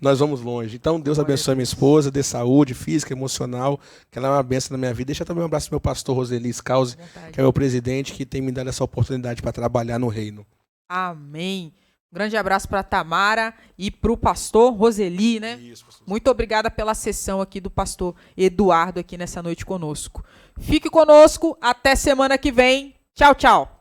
nós vamos longe. Então, Deus abençoe a minha esposa, dê saúde física, emocional, que ela é uma bênção na minha vida. Deixa também um abraço pro meu pastor Roseli Scalzi, que é meu presidente, que tem me dado essa oportunidade para trabalhar no reino. Amém. Um grande abraço para Tamara e para o pastor Roseli, né? Isso, pastor. Muito obrigada pela sessão aqui do pastor Eduardo aqui nessa noite conosco. Fique conosco, até semana que vem. Tchau, tchau.